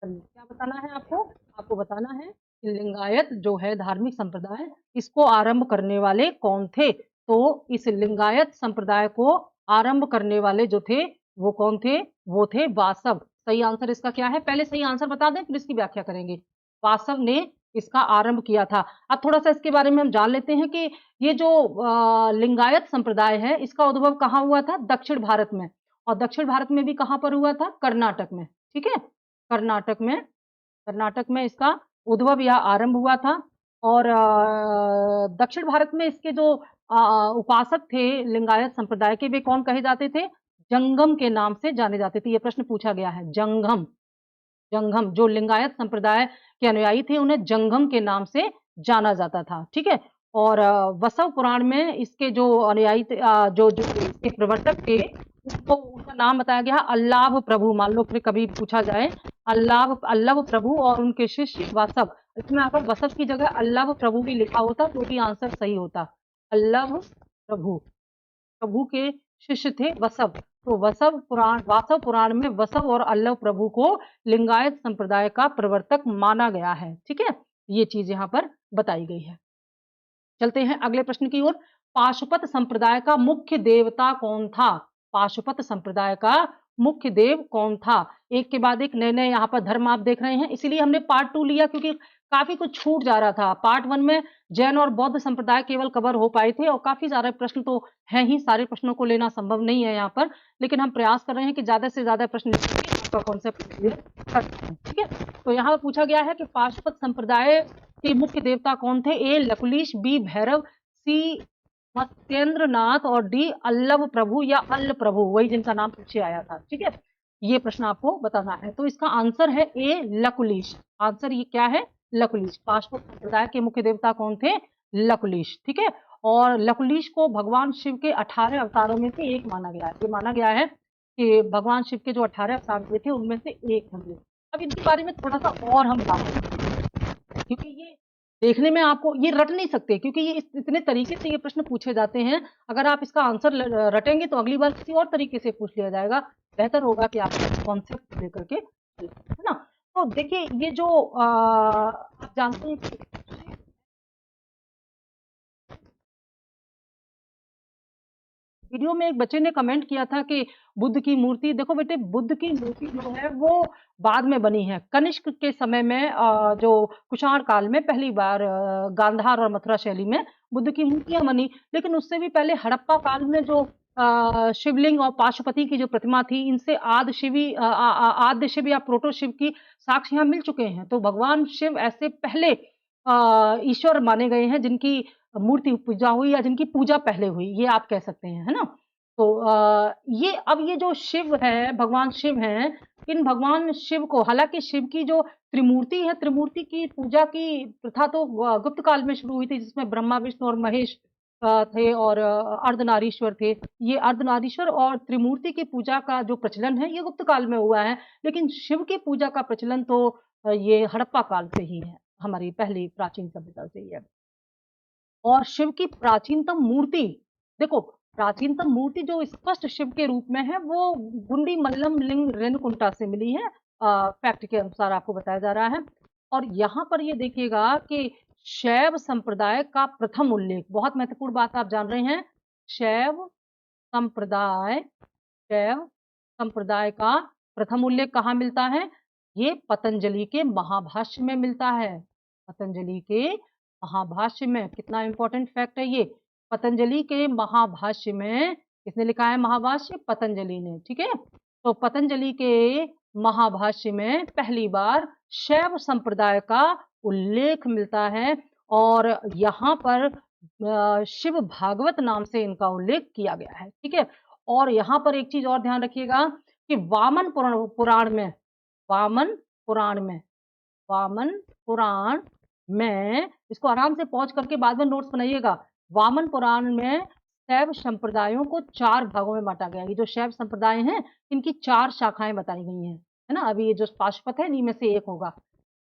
क्या बताना है आपको? आपको बताना है कि लिंगायत जो है धार्मिक संप्रदाय, इसको आरंभ करने वाले कौन थे? तो इस लिंगायत संप्रदाय को आरंभ करने वाले जो थे वो कौन थे? वो थे वासव। सही आंसर इसका क्या है? पहले सही आंसर बता दें फिर इसकी व्याख्या करेंगे। वासव ने इसका आरंभ किया था। अब थोड़ा सा इसके बारे में हम जान लेते हैं कि ये जो लिंगायत संप्रदाय है इसका उद्भव कहाँ हुआ था? दक्षिण भारत में। और दक्षिण भारत में भी कहाँ पर हुआ था? कर्नाटक में, ठीक है। कर्नाटक में इसका उद्भव या आरंभ हुआ था। और दक्षिण भारत में इसके जो उपासक थे लिंगायत संप्रदाय के, वे कौन कहे जाते थे? जंगम के नाम से जाने जाते थे। ये प्रश्न पूछा गया है, जंगम। जंगम, जो लिंगायत संप्रदाय के अनुयायी थे उन्हें जंगम के नाम से जाना जाता था, ठीक है। और वसव पुराण में इसके जो अनुयायी जो जो इसके प्रवर्तक थे उसको उनका नाम बताया गया अल्लाभ प्रभु। मान लो फिर कभी पूछा जाए अल्लाभ प्रभु और उनके शिष्य वसव, इसमें अगर वसव की जगह अल्लाभ प्रभु भी लिखा होता तो भी आंसर सही होता। अल्लाभ प्रभु, प्रभु के शिष्य थे वसव। तो वासव पुराण में वसव और अल्लव प्रभु को लिंगायत संप्रदाय का प्रवर्तक माना गया है, ठीक है। ये चीज यहाँ पर बताई गई है। चलते हैं अगले प्रश्न की ओर। पाशुपत संप्रदाय का मुख्य देवता कौन था? पाशुपत संप्रदाय का मुख्य देव कौन था? एक के बाद एक नए नए यहाँ पर धर्म आप देख रहे हैं, इसीलिए हमने पार्ट 2 लिया, क्योंकि काफी कुछ छूट जा रहा था। पार्ट 1 में जैन और बौद्ध संप्रदाय केवल कवर हो पाए थे और काफी सारे प्रश्न तो हैं ही, सारे प्रश्नों को लेना संभव नहीं है यहाँ पर, लेकिन हम प्रयास कर रहे हैं कि ज्यादा से ज्यादा प्रश्न का कॉन्सेप्ट क्लियर कर सकें, ठीक है। तो यहाँ पर पूछा गया है कि पाशुपत संप्रदाय के मुख्य देवता कौन थे? ए लकुलिश, बी भैरव, सी मत्स्येंद्र नाथ और डी अल्लव प्रभु या अल्ल प्रभु, वही जिनका नाम पीछे आया था, ठीक है। ये प्रश्न आपको बताना है। तो इसका आंसर है ए लकुलिश। आंसर ये क्या है? लकुलिश। पाशुपत संप्रदाय के मुख्य देवता कौन थे? लकुलिश, ठीक है। और लकुलिश को भगवान शिव के 18 अवतारों में से एक माना गया है। ये माना गया है कि भगवान शिव के जो 18 अवतार हुए थे उनमें से एक होंगे। अब इनके बारे में थोड़ा सा और हम बात करेंगे, क्योंकि ये देखने में आपको ये रट नहीं सकते, क्योंकि ये इतने तरीके से ये प्रश्न पूछे जाते हैं। अगर आप इसका आंसर रटेंगे तो अगली बार किसी और तरीके से पूछ लिया जाएगा। बेहतर होगा कि आप कॉन्सेप्ट लेकर के, है ना। तो देखिए, ये जो आप जानते हैं कि वीडियो में एक बच्चे ने कमेंट किया था कि बुद्ध की मूर्ति, देखो बेटे, बुद्ध की मूर्ति जो है वो बाद में बनी है। कनिष्क के समय में जो कुषाण काल में पहली बार गांधार और मथुरा शैली में बुद्ध की मूर्तियां बनी। लेकिन उससे भी पहले हड़प्पा काल में जो शिवलिंग और पाशुपति की जो प्रतिमा थी, इनसे आदि शिव या प्रोटो शिव की साक्ष्य मिल चुके हैं। तो भगवान शिव ऐसे पहले ईश्वर माने गए हैं जिनकी मूर्ति पूजा हुई या जिनकी पूजा पहले हुई, ये आप कह सकते हैं, है ना। तो ये अब ये जो शिव है, भगवान शिव हैं, इन भगवान शिव को, हालांकि शिव की जो त्रिमूर्ति है, त्रिमूर्ति की पूजा की प्रथा तो गुप्त काल में शुरू हुई थी, जिसमें ब्रह्मा, विष्णु और महेश थे और अर्धनारीश्वर थे। ये अर्धनारीश्वर और त्रिमूर्ति की पूजा का जो प्रचलन है ये गुप्त काल में हुआ है। लेकिन शिव की पूजा का प्रचलन तो ये हड़प्पा काल से ही है, हमारी पहली प्राचीन सभ्यता से ही है। और शिव की प्राचीनतम मूर्ति, देखो, प्राचीनतम मूर्ति जो स्पष्ट शिव के रूप में है वो गुंडी मल्लम लिंग रेणुकुंटा से मिली है, फैक्ट के अनुसार आपको बताया जा रहा है। और यहाँ पर ये देखिएगा कि शैव संप्रदाय का प्रथम उल्लेख, बहुत महत्वपूर्ण बात आप जान रहे हैं, शैव संप्रदाय, शैव संप्रदाय का प्रथम उल्लेख कहाँ मिलता है? ये पतंजलि के महाभाष्य में मिलता है। पतंजलि के महाभाष्य में, कितना इंपॉर्टेंट फैक्ट है ये, पतंजलि के महाभाष्य में किसने लिखा है महाभाष्य? पतंजलि ने, ठीक है। तो पतंजलि के महाभाष्य में पहली बार शैव संप्रदाय का उल्लेख मिलता है और यहाँ पर शिव भागवत नाम से इनका उल्लेख किया गया है, ठीक है। और यहाँ पर एक चीज और ध्यान रखिएगा कि वामन पुराण में, वामन पुराण में, वामन पुराण में, इसको आराम से पहुंच करके बाद में नोट्स बनाइएगा। वामन पुराण में शैव संप्रदायों को 4 भागों में बांटा गया। ये जो शैव संप्रदाय हैं, इनकी 4 शाखाएं बताई गई हैं, है ना। अभी ये जो पाशुपत है इनमें से एक होगा।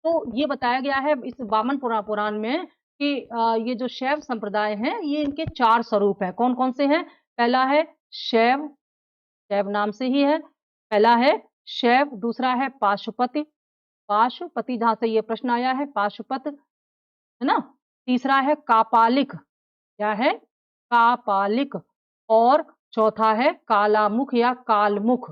तो ये बताया गया है इस वामन पुराण में कि ये जो शैव संप्रदाय हैं ये इनके 4 स्वरूप है। कौन कौन से हैं? पहला है शैव, शैव नाम से ही है, पहला है शैव, दूसरा है पाशुपति, पाशुपति जहां से ये प्रश्न आया है, पाशुपत, है ना। तीसरा है कापालिक, क्या है? कापालिक। और चौथा है कालामुख या कालमुख,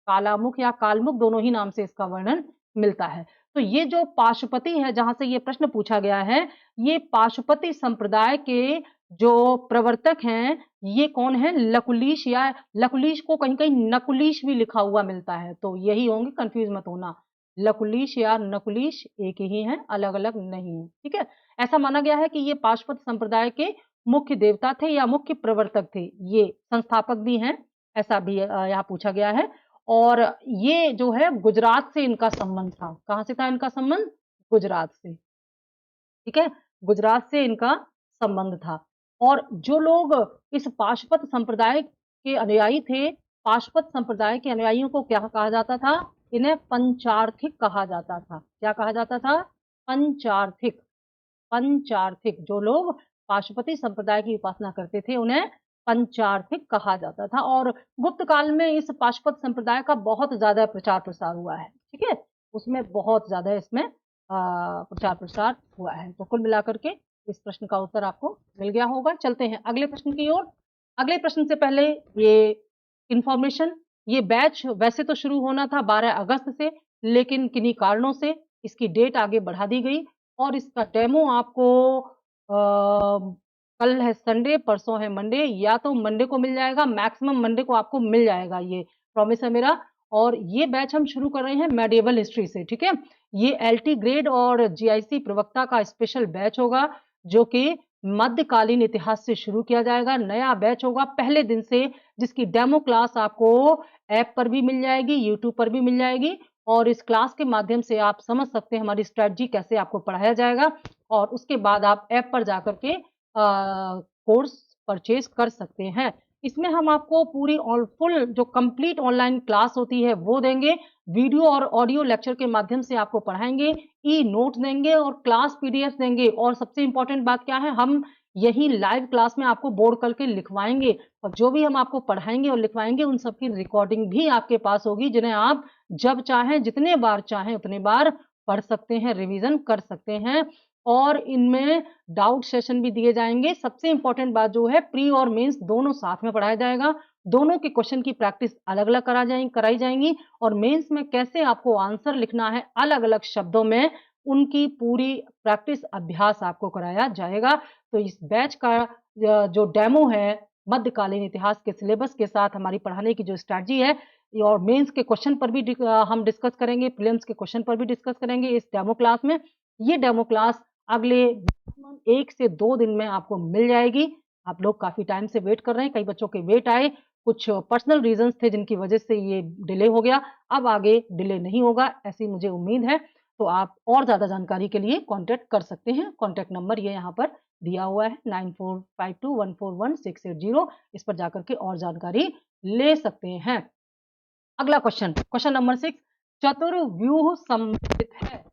कालामुख या कालमुख दोनों ही नाम से इसका वर्णन मिलता है। तो ये जो पाशुपति है जहां से ये प्रश्न पूछा गया है, ये पाशुपति संप्रदाय के जो प्रवर्तक हैं ये कौन है? लकुलिश, या लकुलिश को कहीं कहीं नकुलिश भी लिखा हुआ मिलता है, तो यही होंगे, कंफ्यूज मत होना। लकुलिश या नकुलिश एक ही हैं, अलग अलग नहीं है, ठीक है। ऐसा माना गया है कि ये पाशुपत संप्रदाय के मुख्य देवता थे या मुख्य प्रवर्तक थे, ये संस्थापक भी हैं, ऐसा भी यहाँ पूछा गया है। और ये जो है गुजरात से इनका संबंध था। कहां से था इनका संबंध? गुजरात से, ठीक है, गुजरात से इनका संबंध था। और जो लोग इस पाशुपत संप्रदाय के अनुयायी थे, पाशुपत संप्रदाय के अनुयायियों को क्या कहा जाता था? इन्हें पंचार्थिक कहा जाता था। क्या कहा जाता था? पंचार्थिक। पंचार्थिक, जो लोग पाशुपति संप्रदाय की उपासना करते थे उन्हें पंचार्थिक कहा जाता था। और गुप्त काल में इस पाशुपत संप्रदाय का बहुत ज्यादा प्रचार प्रसार हुआ है, ठीक है, उसमें बहुत ज्यादा इसमें प्रचार प्रसार हुआ है। तो कुल मिलाकर के इस प्रश्न का उत्तर आपको मिल गया होगा। चलते हैं अगले प्रश्न की ओर। अगले प्रश्न से पहले ये इंफॉर्मेशन, ये बैच वैसे तो शुरू होना था 12 अगस्त से, लेकिन किन्हीं कारणों से इसकी डेट आगे बढ़ा दी गई और इसका डेमो आपको कल है संडे, परसों है मंडे, या तो मंडे को मिल जाएगा, मैक्सिमम मंडे को आपको मिल जाएगा, ये प्रॉमिस है मेरा। और ये बैच हम शुरू कर रहे हैं मेडिएवल हिस्ट्री से, ठीक है। ये एलटी ग्रेड और जीआईसी प्रवक्ता का स्पेशल बैच होगा जो कि मध्यकालीन इतिहास से शुरू किया जाएगा। नया बैच होगा पहले दिन से, जिसकी डेमो क्लास आपको ऐप पर भी मिल जाएगी, यूट्यूब पर भी मिल जाएगी। और इस क्लास के माध्यम से आप समझ सकते हैं हमारी स्ट्रेटजी कैसे आपको पढ़ाया जाएगा। और उसके बाद आप ऐप पर जाकर के कोर्स परचेज कर सकते हैं। इसमें हम आपको पूरी और फुल जो कंप्लीट ऑनलाइन क्लास होती है वो देंगे, वीडियो और ऑडियो लेक्चर के माध्यम से आपको पढ़ाएंगे, ई नोट्स देंगे और क्लास पीडीएफ देंगे। और सबसे इंपॉर्टेंट बात क्या है, हम यही लाइव क्लास में आपको बोर्ड करके लिखवाएंगे और जो भी हम आपको पढ़ाएंगे और लिखवाएंगे उन सबकी रिकॉर्डिंग भी आपके पास होगी, जिन्हें आप जब चाहें जितने बार चाहें उतने बार पढ़ सकते हैं, रिवीजन कर सकते हैं। और इनमें डाउट सेशन भी दिए जाएंगे। सबसे इंपॉर्टेंट बात जो है, प्री और मेंस दोनों साथ में पढ़ाया जाएगा, दोनों के क्वेश्चन की प्रैक्टिस अलग अलग कराई जाएंगी और मेंस में कैसे आपको आंसर लिखना है अलग अलग शब्दों में, उनकी पूरी प्रैक्टिस अभ्यास आपको कराया जाएगा। तो इस बैच का जो डेमो है मध्यकालीन इतिहास के सिलेबस के साथ हमारी पढ़ाने की जो स्ट्रैटेजी है, और मेंस के क्वेश्चन पर भी हम डिस्कस करेंगे, प्रीलिम्स के क्वेश्चन पर भी डिस्कस करेंगे इस डेमो क्लास में। ये डेमो क्लास अगले 1 से 2 दिन में आपको मिल जाएगी। आप लोग काफी टाइम से वेट कर रहे हैं, कई बच्चों के वेट आए, कुछ पर्सनल रीजंस थे जिनकी वजह से ये डिले हो गया। अब आगे डिले नहीं होगा ऐसी मुझे उम्मीद है। तो आप और ज्यादा जानकारी के लिए कांटेक्ट कर सकते हैं। कांटेक्ट नंबर ये यहाँ पर दिया हुआ है 9452141680। इस पर जाकर के और जानकारी ले सकते हैं। अगला क्वेश्चन नंबर 6, चतुर्व्यूह सम्मिलित है।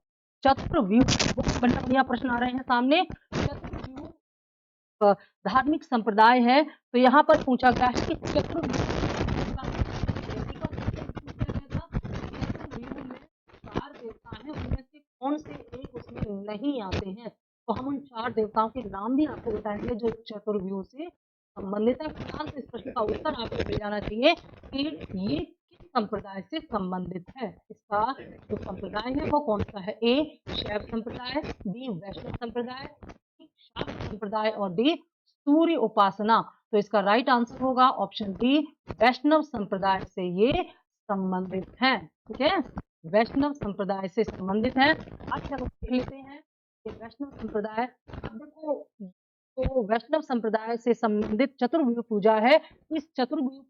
चतुर्व्यूह, बहुत बढ़िया प्रश्न आ रहे हैं सामने। चतुर्व्यूह धार्मिक संप्रदाय है, तो यहाँ पर पूछा गया है कि चतुर्व्यूह में 4 देवता हैं, उनमें से कौन से एक उसमें नहीं आते हैं। तो हम उन 4 देवताओं के नाम भी आपको बताएंगे जो चतुर्व्यूह से संबंधित है। फिलहाल तो इस प्रश्न का उत्तर आपको मिल जाना चाहिए कि ये किस संप्रदाय से संबंधित है। इसका जो संप्रदाय है वो कौन सा है, ए शैव संप्रदाय, बी वैष्णव संप्रदाय, सी शाक्त संप्रदाय और डी सूर्य उपासना। तो इसका राइट आंसर होगा ऑप्शन डी, वैष्णव संप्रदाय से ये संबंधित है। ठीक है, वैष्णव संप्रदाय से संबंधित है। अच्छा, देख लेते हैं वैष्णव संप्रदाय। अब देखो, तो वैष्णव संप्रदाय से संबंधित चतुर्व्यूह पूजा है। इस चतुर्व्यूह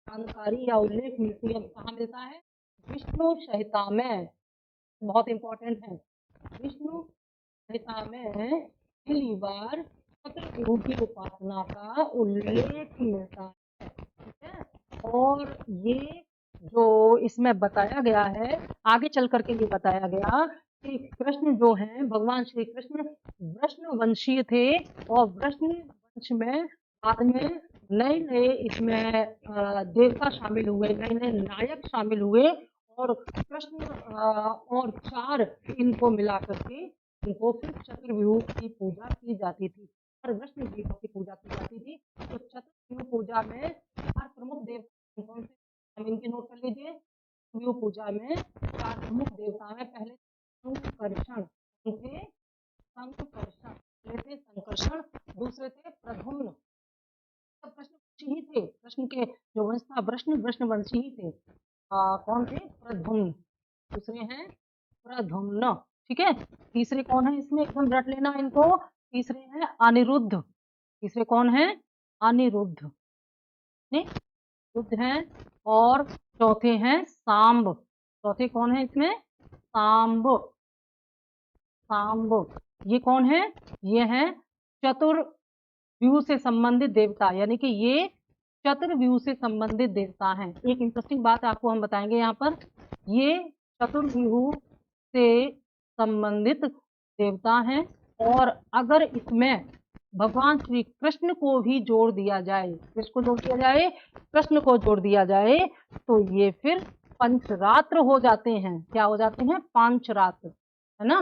जानकारी या उल्लेख मिलती है कहाँ मिलता है, विष्णु संहिता में। बहुत इंपॉर्टेंट है, विष्णु संहिता में पहली बार चतुर्व्यूह की उपासना का उल्लेख मिलता है। ठीक है, और ये जो इसमें बताया गया है, आगे चल करके ये बताया गया कि कृष्ण जो है, भगवान श्री कृष्ण वृषणवंशीय थे और वृषणवंश में बाद में नए नए इसमें देवता शामिल हुए, नए नए नायक शामिल हुए और कृष्ण और 4 इनको मिला करके इनको फिर चतुर्व्यूह की पूजा की जाती थी और वृषणव्यूह की पूजा की जाती थी। तो चतुर्व्यूह पूजा में 4 प्रमुख देवता कौन से, हम इनके नोट कर लीजिए। चतुर्व्यूह पूजा में 4 प्रमुख देवता हैं। पहले संकर्षण, संकर्षण, दूसरे थे प्रद्युम्न। कृष्ण ही थे, कृष्ण के जो वंश था वृषणवंशी ही थे। कौन थे, प्रद्युम्न। दूसरे हैं प्रद्युम्न। ठीक है, तीसरे कौन है, इसमें एकदम रट लेना इनको, तीसरे हैं अनिरुद्ध। तीसरे कौन है, अनिरुद्ध हैं। और चौथे हैं सांब। चौथे कौन है इसमें, सांब। ये कौन है, ये है चतुर्व्यूह से संबंधित देवता, यानी कि ये चतुर्व्यूह से संबंधित देवता हैं। एक इंटरेस्टिंग बात आपको हम बताएंगे यहाँ पर, ये चतुर्व्यूह से संबंधित देवता हैं और अगर इसमें भगवान श्री कृष्ण को भी जोड़ दिया जाए, किसको जोड़ दिया जाए, कृष्ण को जोड़ दिया जाए, तो ये फिर पंचरात्र हो जाते हैं। क्या हो जाते हैं, पांचरात्र, है ना,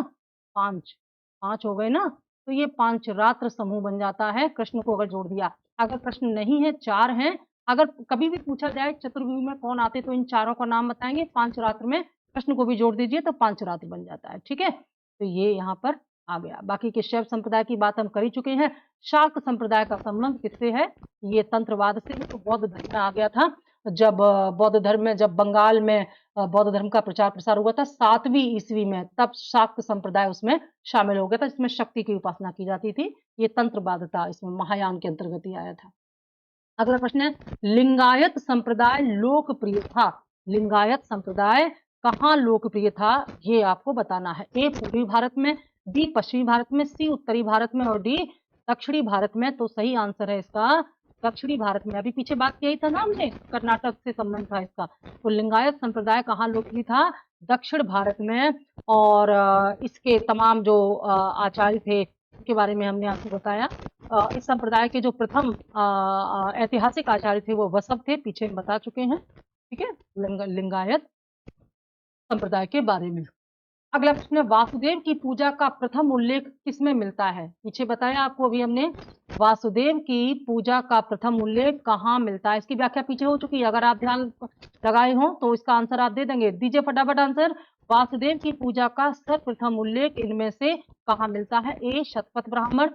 5 हो गए ना, तो ये पांचरात्र समूह बन जाता है कृष्ण को अगर जोड़ दिया। अगर कृष्ण नहीं है, 4 हैं, अगर कभी भी पूछा जाए चतुर्व्यूह में कौन आते, तो इन चारों का नाम बताएंगे। पांचरात्र में कृष्ण को भी जोड़ दीजिए तो पांचरात्र बन जाता है। ठीक है, तो ये यहाँ पर आ गया। बाकी के शैव संप्रदाय की बात हम कर ही चुके हैं। शाक्त संप्रदाय का संबंध किससे है, ये तंत्रवाद से। तो बौद्ध धर्म में आ गया था, जब बौद्ध धर्म में, जब बंगाल में बौद्ध धर्म का प्रचार प्रसार हुआ था 7वीं ईस्वी में, तब शाक्त संप्रदाय उसमें शामिल हो गया था, जिसमें शक्ति की उपासना की जाती थी। ये तंत्रवाद था, इसमें महायान के अंतर्गत ही आया था। अगला प्रश्न है, लिंगायत संप्रदाय लोकप्रिय था। लिंगायत संप्रदाय कहाँ लोकप्रिय था, ये आपको बताना है। ए पूर्वी भारत में, बी पश्चिमी भारत में, सी उत्तरी भारत में और डी दक्षिणी भारत में। तो सही आंसर है इसका दक्षिणी भारत में। अभी पीछे बात किया ही था ना हमने, कर्नाटक से संबंध था इसका। तो लिंगायत संप्रदाय कहाँ लोकप्रिय था? दक्षिण भारत में। और इसके तमाम जो आचार्य थे के बारे में हमने आपको बताया। इस संप्रदाय के जो प्रथम ऐतिहासिक आचार्य थे वो वसव थे, पीछे हम बता चुके हैं। ठीक है, लिंगायत संप्रदाय के बारे में। अगला प्रश्न है, वासुदेव की पूजा का प्रथम उल्लेख किसमें मिलता है? पीछे बताया आपको अभी हमने, वासुदेव की पूजा का प्रथम उल्लेख कहाँ मिलता है? इसकी व्याख्या पीछे हो चुकी है, अगर आप ध्यान लगाए हो तो इसका आंसर आप दे देंगे। दीजिए फटाफट आंसर। वासुदेव की पूजा का सर्वप्रथम उल्लेख इनमें से कहाँ मिलता है? ए शतपथ ब्राह्मण,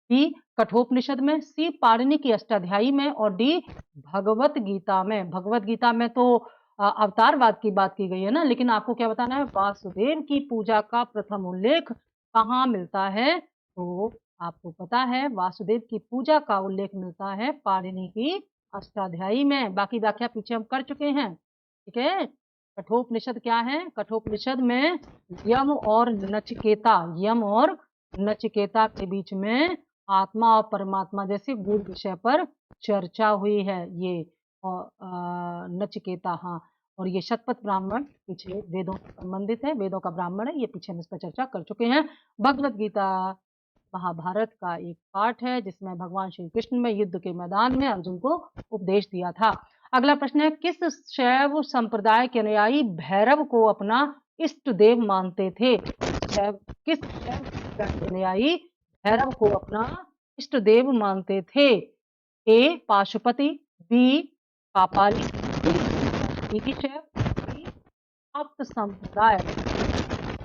बी कठोपनिषद में, सी पाणिनि की अष्टाध्यायी में और डी भगवत गीता में। भगवत गीता में तो अवतारवाद की बात की गई है ना, लेकिन आपको क्या बताना है? वासुदेव की पूजा का प्रथम उल्लेख कहाँ मिलता है? तो आपको पता है वासुदेव की पूजा का उल्लेख मिलता है पाणिनि की अष्टाध्यायी में। बाकी व्याख्या पीछे हम कर चुके हैं। ठीक है, कठोपनिषद क्या है? कठोपनिषद में यम और नचिकेता, यम और नचिकेता के बीच में आत्मा और परमात्मा जैसे गूढ़ विषय पर चर्चा हुई है। ये नचिकेता, हाँ। और ये शतपथ ब्राह्मण पीछे वेदों से संबंधित है, वेदों का ब्राह्मण है, ये पीछे हम इस पर चर्चा कर चुके हैं। भगवत गीता महाभारत का एक पाठ है जिसमें भगवान श्री कृष्ण में युद्ध के मैदान में अर्जुन को उपदेश दिया था। अगला प्रश्न है, किस शैव संप्रदाय के अनुयायी भैरव को अपना इष्ट देव मानते थे? किस शैव संप्रदाय के अनुयायी भैरव को अपना इष्ट देव मानते थे? ए पाशुपति, बी कापाली, सी शैव, डी शाक्त संप्रदाय।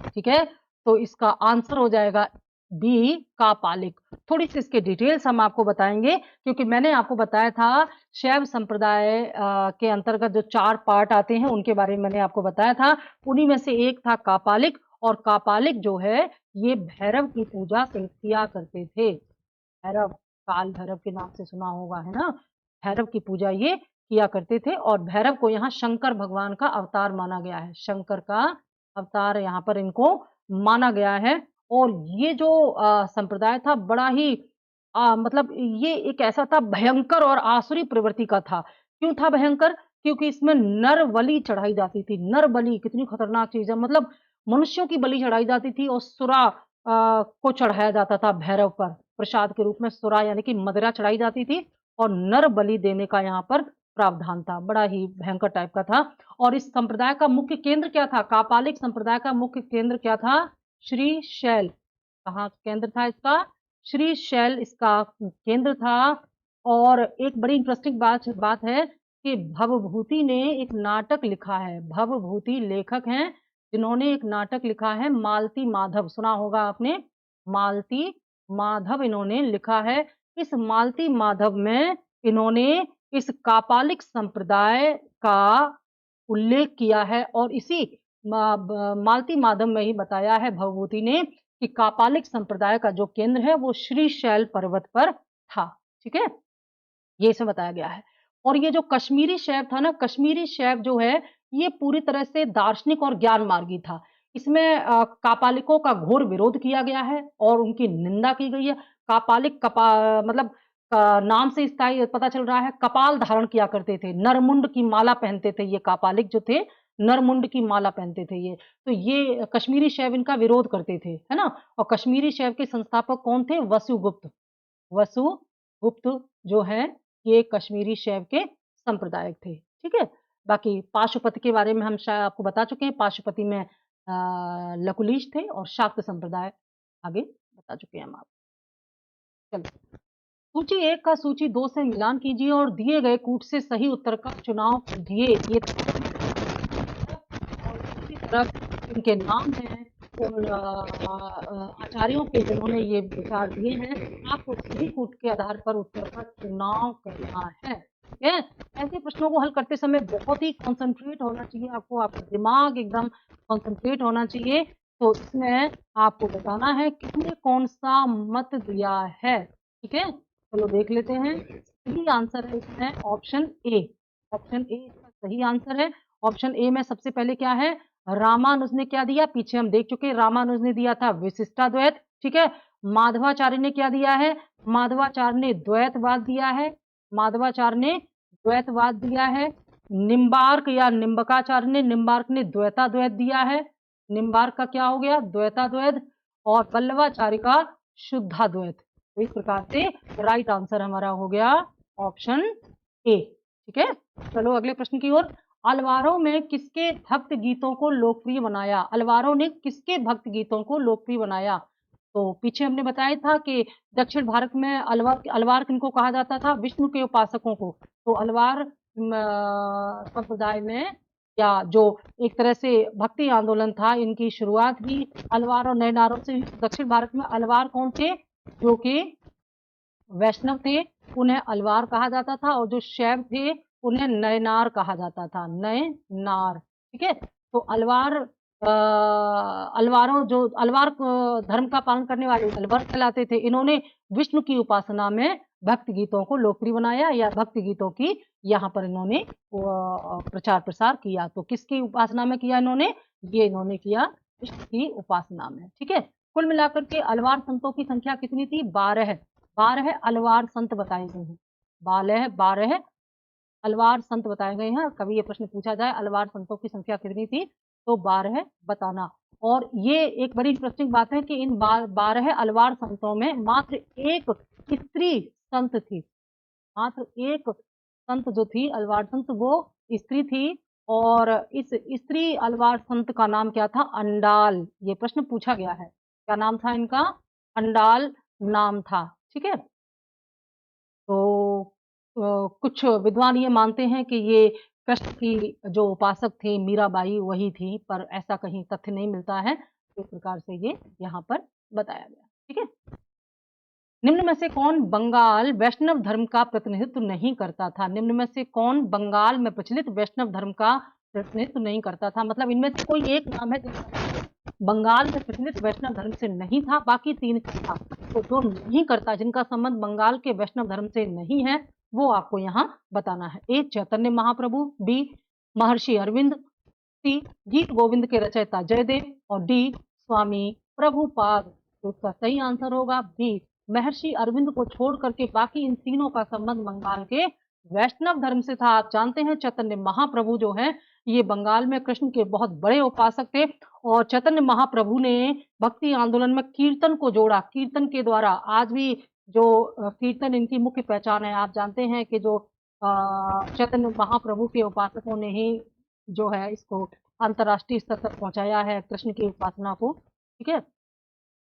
ठीक है, तो इसका आंसर हो जाएगा बी कापालिक। थोड़ी सी इसके डिटेल्स हम आपको बताएंगे, क्योंकि मैंने आपको बताया था शैव संप्रदाय के अंतर्गत जो 4 पार्ट आते हैं उनके बारे में मैंने आपको बताया था। उन्हीं में से एक था कापालिक, और कापालिक जो है ये भैरव की पूजा किया करते थे। भैरव, काल भैरव के नाम से सुना होगा, है ना? भैरव की पूजा ये किया करते थे, और भैरव को यहाँ शंकर भगवान का अवतार माना गया है। शंकर का अवतार यहाँ पर इनको माना गया है। और ये जो संप्रदाय था बड़ा ही मतलब ये एक ऐसा था, भयंकर और आसुरी प्रवृत्ति का था। क्यों था भयंकर? क्योंकि इसमें नर बलि चढ़ाई जाती थी। नर बलि कितनी खतरनाक चीज है, मतलब मनुष्यों की बलि चढ़ाई जाती थी और सुरा को चढ़ाया जाता था भैरव पर प्रसाद के रूप में। सुरा यानी कि मदिरा चढ़ाई जाती थी और नर बलि देने का यहाँ पर प्रावधान था। बड़ा ही भयंकर टाइप का था। और इस संप्रदाय का मुख्य केंद्र क्या था? कापालिक संप्रदाय का मुख्य केंद्र क्या था? श्रीशैल। कहाँ केंद्र था इसका? श्रीशैल इसका केंद्र था। और एक बड़ी इंटरेस्टिंग बात है कि भवभूति ने एक नाटक लिखा है। भवभूति लेखक हैं जिन्होंने एक नाटक लिखा है, मालती माधव, सुना होगा आपने, मालती माधव इन्होंने लिखा है। इस मालती माधव में इन्होंने इस कापालिक संप्रदाय का उल्लेख किया है, और इसी मालती माधव में ही बताया है भवभूति ने कि कापालिक संप्रदाय का जो केंद्र है वो श्रीशैल पर्वत पर था। ठीक है, ये इसमें बताया गया है। और ये जो कश्मीरी शैव था ना, कश्मीरी शैव जो है ये पूरी तरह से दार्शनिक और ज्ञान मार्गी था। इसमें कापालिकों का घोर विरोध किया गया है और उनकी निंदा की गई है। कापालिक मतलब नाम से इसका पता चल रहा है, कपाल धारण किया करते थे, नरमुंड की माला पहनते थे। ये कापालिक जो थे नरमुंड की माला पहनते थे ये। तो ये कश्मीरी शैव इनका विरोध करते थे, है ना? और कश्मीरी शैव के संस्थापक कौन थे? वसुगुप्त। वसुगुप्त जो है ये कश्मीरी शैव के संप्रदायक थे। ठीक है, बाकी पाशुपति के बारे में हम शायद आपको बता चुके हैं। पाशुपति में लकुलीश थे और शाक्त संप्रदाय आगे बता चुके हैं हम आप। चलो, सूची 1 का सूची 2 से मिलान कीजिए और दिए गए कूट से सही उत्तर का चुनाव कीजिए। ये दूसरी तरफ इनके नाम हैं उन आचार्यों के जिन्होंने ये विचार दिए हैं। आपको सही कूट के आधार पर उत्तर का चुनाव करना है। ठीक है, ऐसे प्रश्नों को हल करते समय बहुत ही कंसंट्रेट होना चाहिए आपको, आपका दिमाग एकदम कंसंट्रेट होना चाहिए। तो इसमें आपको बताना है किसने कौन सा मत दिया है। ठीक है, चलो देख लेते हैं। सही आंसर है इसमें ऑप्शन ए। ऑप्शन ए इसका सही आंसर है। ऑप्शन ए में सबसे पहले क्या है? रामानुज ने क्या दिया, पीछे हम देख चुके, रामानुज ने दिया था विशिष्टाद्वैत, ठीक है। माधवाचार्य ने क्या दिया है, माधवाचार्य ने द्वैतवाद दिया है, माधवाचार्य ने द्वैतवाद दिया है। निम्बार्क या निम्बकाचार्य ने, निम्बार्क ने द्वैताद्वैत दिया है, निम्बार्क का क्या हो गया, द्वैताद्वैत। और वल्लभाचार्य का शुद्धाद्वैत। तो इस प्रकार से राइट आंसर हमारा हो गया ऑप्शन ए, ठीक है। चलो अगले प्रश्न की ओर। अलवारो में किसके भक्त गीतों को लोकप्रिय बनाया, अलवारो ने किसके भक्त गीतों को लोकप्रिय बनाया। तो पीछे हमने बताया था कि दक्षिण भारत में अलवार किनको कहा जाता था, विष्णु के उपासकों को। तो अलवार संप्रदाय में, या जो एक तरह से भक्ति आंदोलन था, इनकी शुरुआत भी अलवार और नयनारों से। दक्षिण भारत में अलवार कौन थे, जो कि वैष्णव थे, उन्हें अलवार कहा जाता था, और जो शैव थे उन्हें नयनार कहा जाता था, नयनार, ठीक है। तो अलवारों, जो अलवार धर्म का पालन करने वाले अलवर कहलाते थे, इन्होंने विष्णु की उपासना में भक्ति गीतों को लोकप्रिय बनाया, या भक्ति गीतों की यहाँ पर इन्होंने प्रचार प्रसार किया। तो किसकी उपासना में किया इन्होंने, ये इन्होंने किया विष्णु की उपासना में, ठीक है। कुल मिलाकर के अलवार संतों की संख्या कितनी थी, 12। 12 अलवार संत बताए गए हैं, 12 अलवार संत बताए गए हैं। कभी ये प्रश्न पूछा जाए अलवार संतों की संख्या कितनी थी, तो 12 बताना। और ये एक बड़ी इंटरेस्टिंग बात है कि इन 12 अलवार संतों में मात्र एक स्त्री संत थी, मात्र एक संत जो थी अलवार संत, वो स्त्री थी। और इस स्त्री अलवार संत का नाम क्या था, अंडाल। ये प्रश्न पूछा गया है, क्या नाम था इनका, अंडाल नाम था, ठीक है। तो कुछ विद्वान ये मानते हैं कि ये कृष्ण की जो उपासक थे मीराबाई वही थी, पर ऐसा कहीं तथ्य नहीं मिलता है। इस प्रकार से ये यहाँ पर बताया गया, ठीक है। निम्न में से कौन बंगाल वैष्णव धर्म का प्रतिनिधित्व नहीं करता था, निम्न में से कौन बंगाल में प्रचलित वैष्णव धर्म का प्रतिनिधित्व नहीं करता था। मतलब इनमें से कोई एक नाम है बंगाल में प्रचलित वैष्णव धर्म से नहीं था, बाकी 3 था। तो जो नहीं करता, जिनका संबंध बंगाल के वैष्णव धर्म से नहीं है, वो आपको यहाँ बताना है। ए चैतन्य महाप्रभु, बी महर्षि अरविंद, सी गीत गोविंद के रचयिता जयदेव, और डी स्वामी प्रभुपाद। तो इसका सही आंसर होगा बी, महर्षि अरविंद को छोड़ करके बाकी इन तीनों का संबंध बंगाल के वैष्णव धर्म से था। आप जानते हैं चैतन्य महाप्रभु जो है ये बंगाल में कृष्ण के बहुत बड़े उपासक थे, और चैतन्य महाप्रभु ने भक्ति आंदोलन में कीर्तन को जोड़ा। कीर्तन के द्वारा आज भी जो कीर्तन इनकी मुख्य पहचान है। आप जानते हैं कि जो चैतन्य महाप्रभु के उपासकों ने ही जो है इसको अंतर्राष्ट्रीय स्तर तक पहुंचाया है, कृष्ण की उपासना को, ठीक है।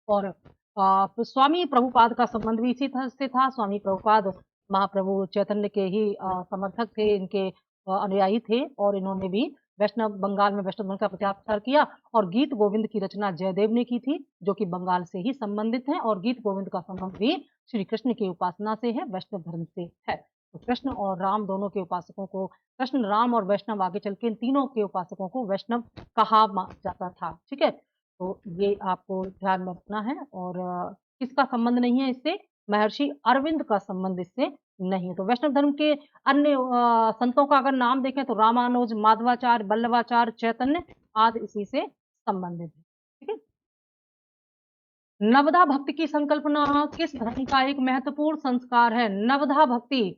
और स्वामी प्रभुपाद का संबंध भी इसी तरह से था। स्वामी प्रभुपाद महाप्रभु चैतन्य के ही समर्थक थे, इनके अनुयायी थे, और इन्होंने भी वैष्णव बंगाल में वैष्णव धर्म का प्रचार प्रसार किया। और गीत गोविंद की रचना जयदेव ने की थी, जो कि बंगाल से ही संबंधित है, और गीत गोविंद का संबंध भी श्री कृष्ण की उपासना से है, वैष्णव धर्म से है। तो कृष्ण और राम दोनों के उपासकों को, कृष्ण राम और वैष्णव आगे चल के इन तीनों के उपासकों को वैष्णव कहा जाता था, ठीक है। तो ये आपको ध्यान में रखना है। और किसका संबंध नहीं है इससे, महर्षि अरविंद का संबंध इससे नहीं है। तो वैष्णव धर्म के अन्य संतों का अगर नाम देखें तो रामानुज, माधवाचार्य, वल्लभाचार्य, चैतन्य आदि इसी से संबंधित है, ठीक है। नवधा भक्ति की संकल्पना किस धर्म का एक महत्वपूर्ण संस्कार है, नवधा भक्ति,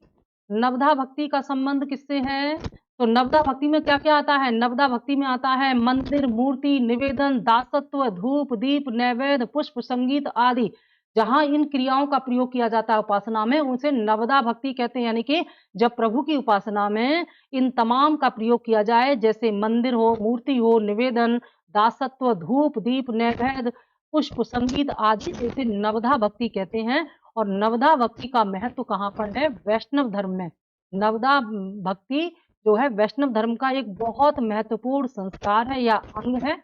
नवधा भक्ति का संबंध किससे है। तो नवधा भक्ति में क्या क्या आता है, नवधा भक्ति में आता है मंदिर, मूर्ति, निवेदन, दासत्व, धूप, दीप, नैवेद्य, पुष्प, संगीत आदि। जहां इन क्रियाओं का प्रयोग किया जाता है उपासना में, उसे नवधा भक्ति कहते हैं। यानी कि जब प्रभु की उपासना में इन तमाम का प्रयोग किया जाए, जैसे मंदिर हो, मूर्ति हो, निवेदन, दासत्व, धूप, दीप, नैवेद्य, पुष्प, संगीत आदि, इसे नवधा भक्ति कहते हैं। और नवधा भक्ति का महत्व कहाँ पर है, वैष्णव धर्म में। नवधा भक्ति जो है वैष्णव धर्म का एक बहुत महत्वपूर्ण संस्कार है या अंग है।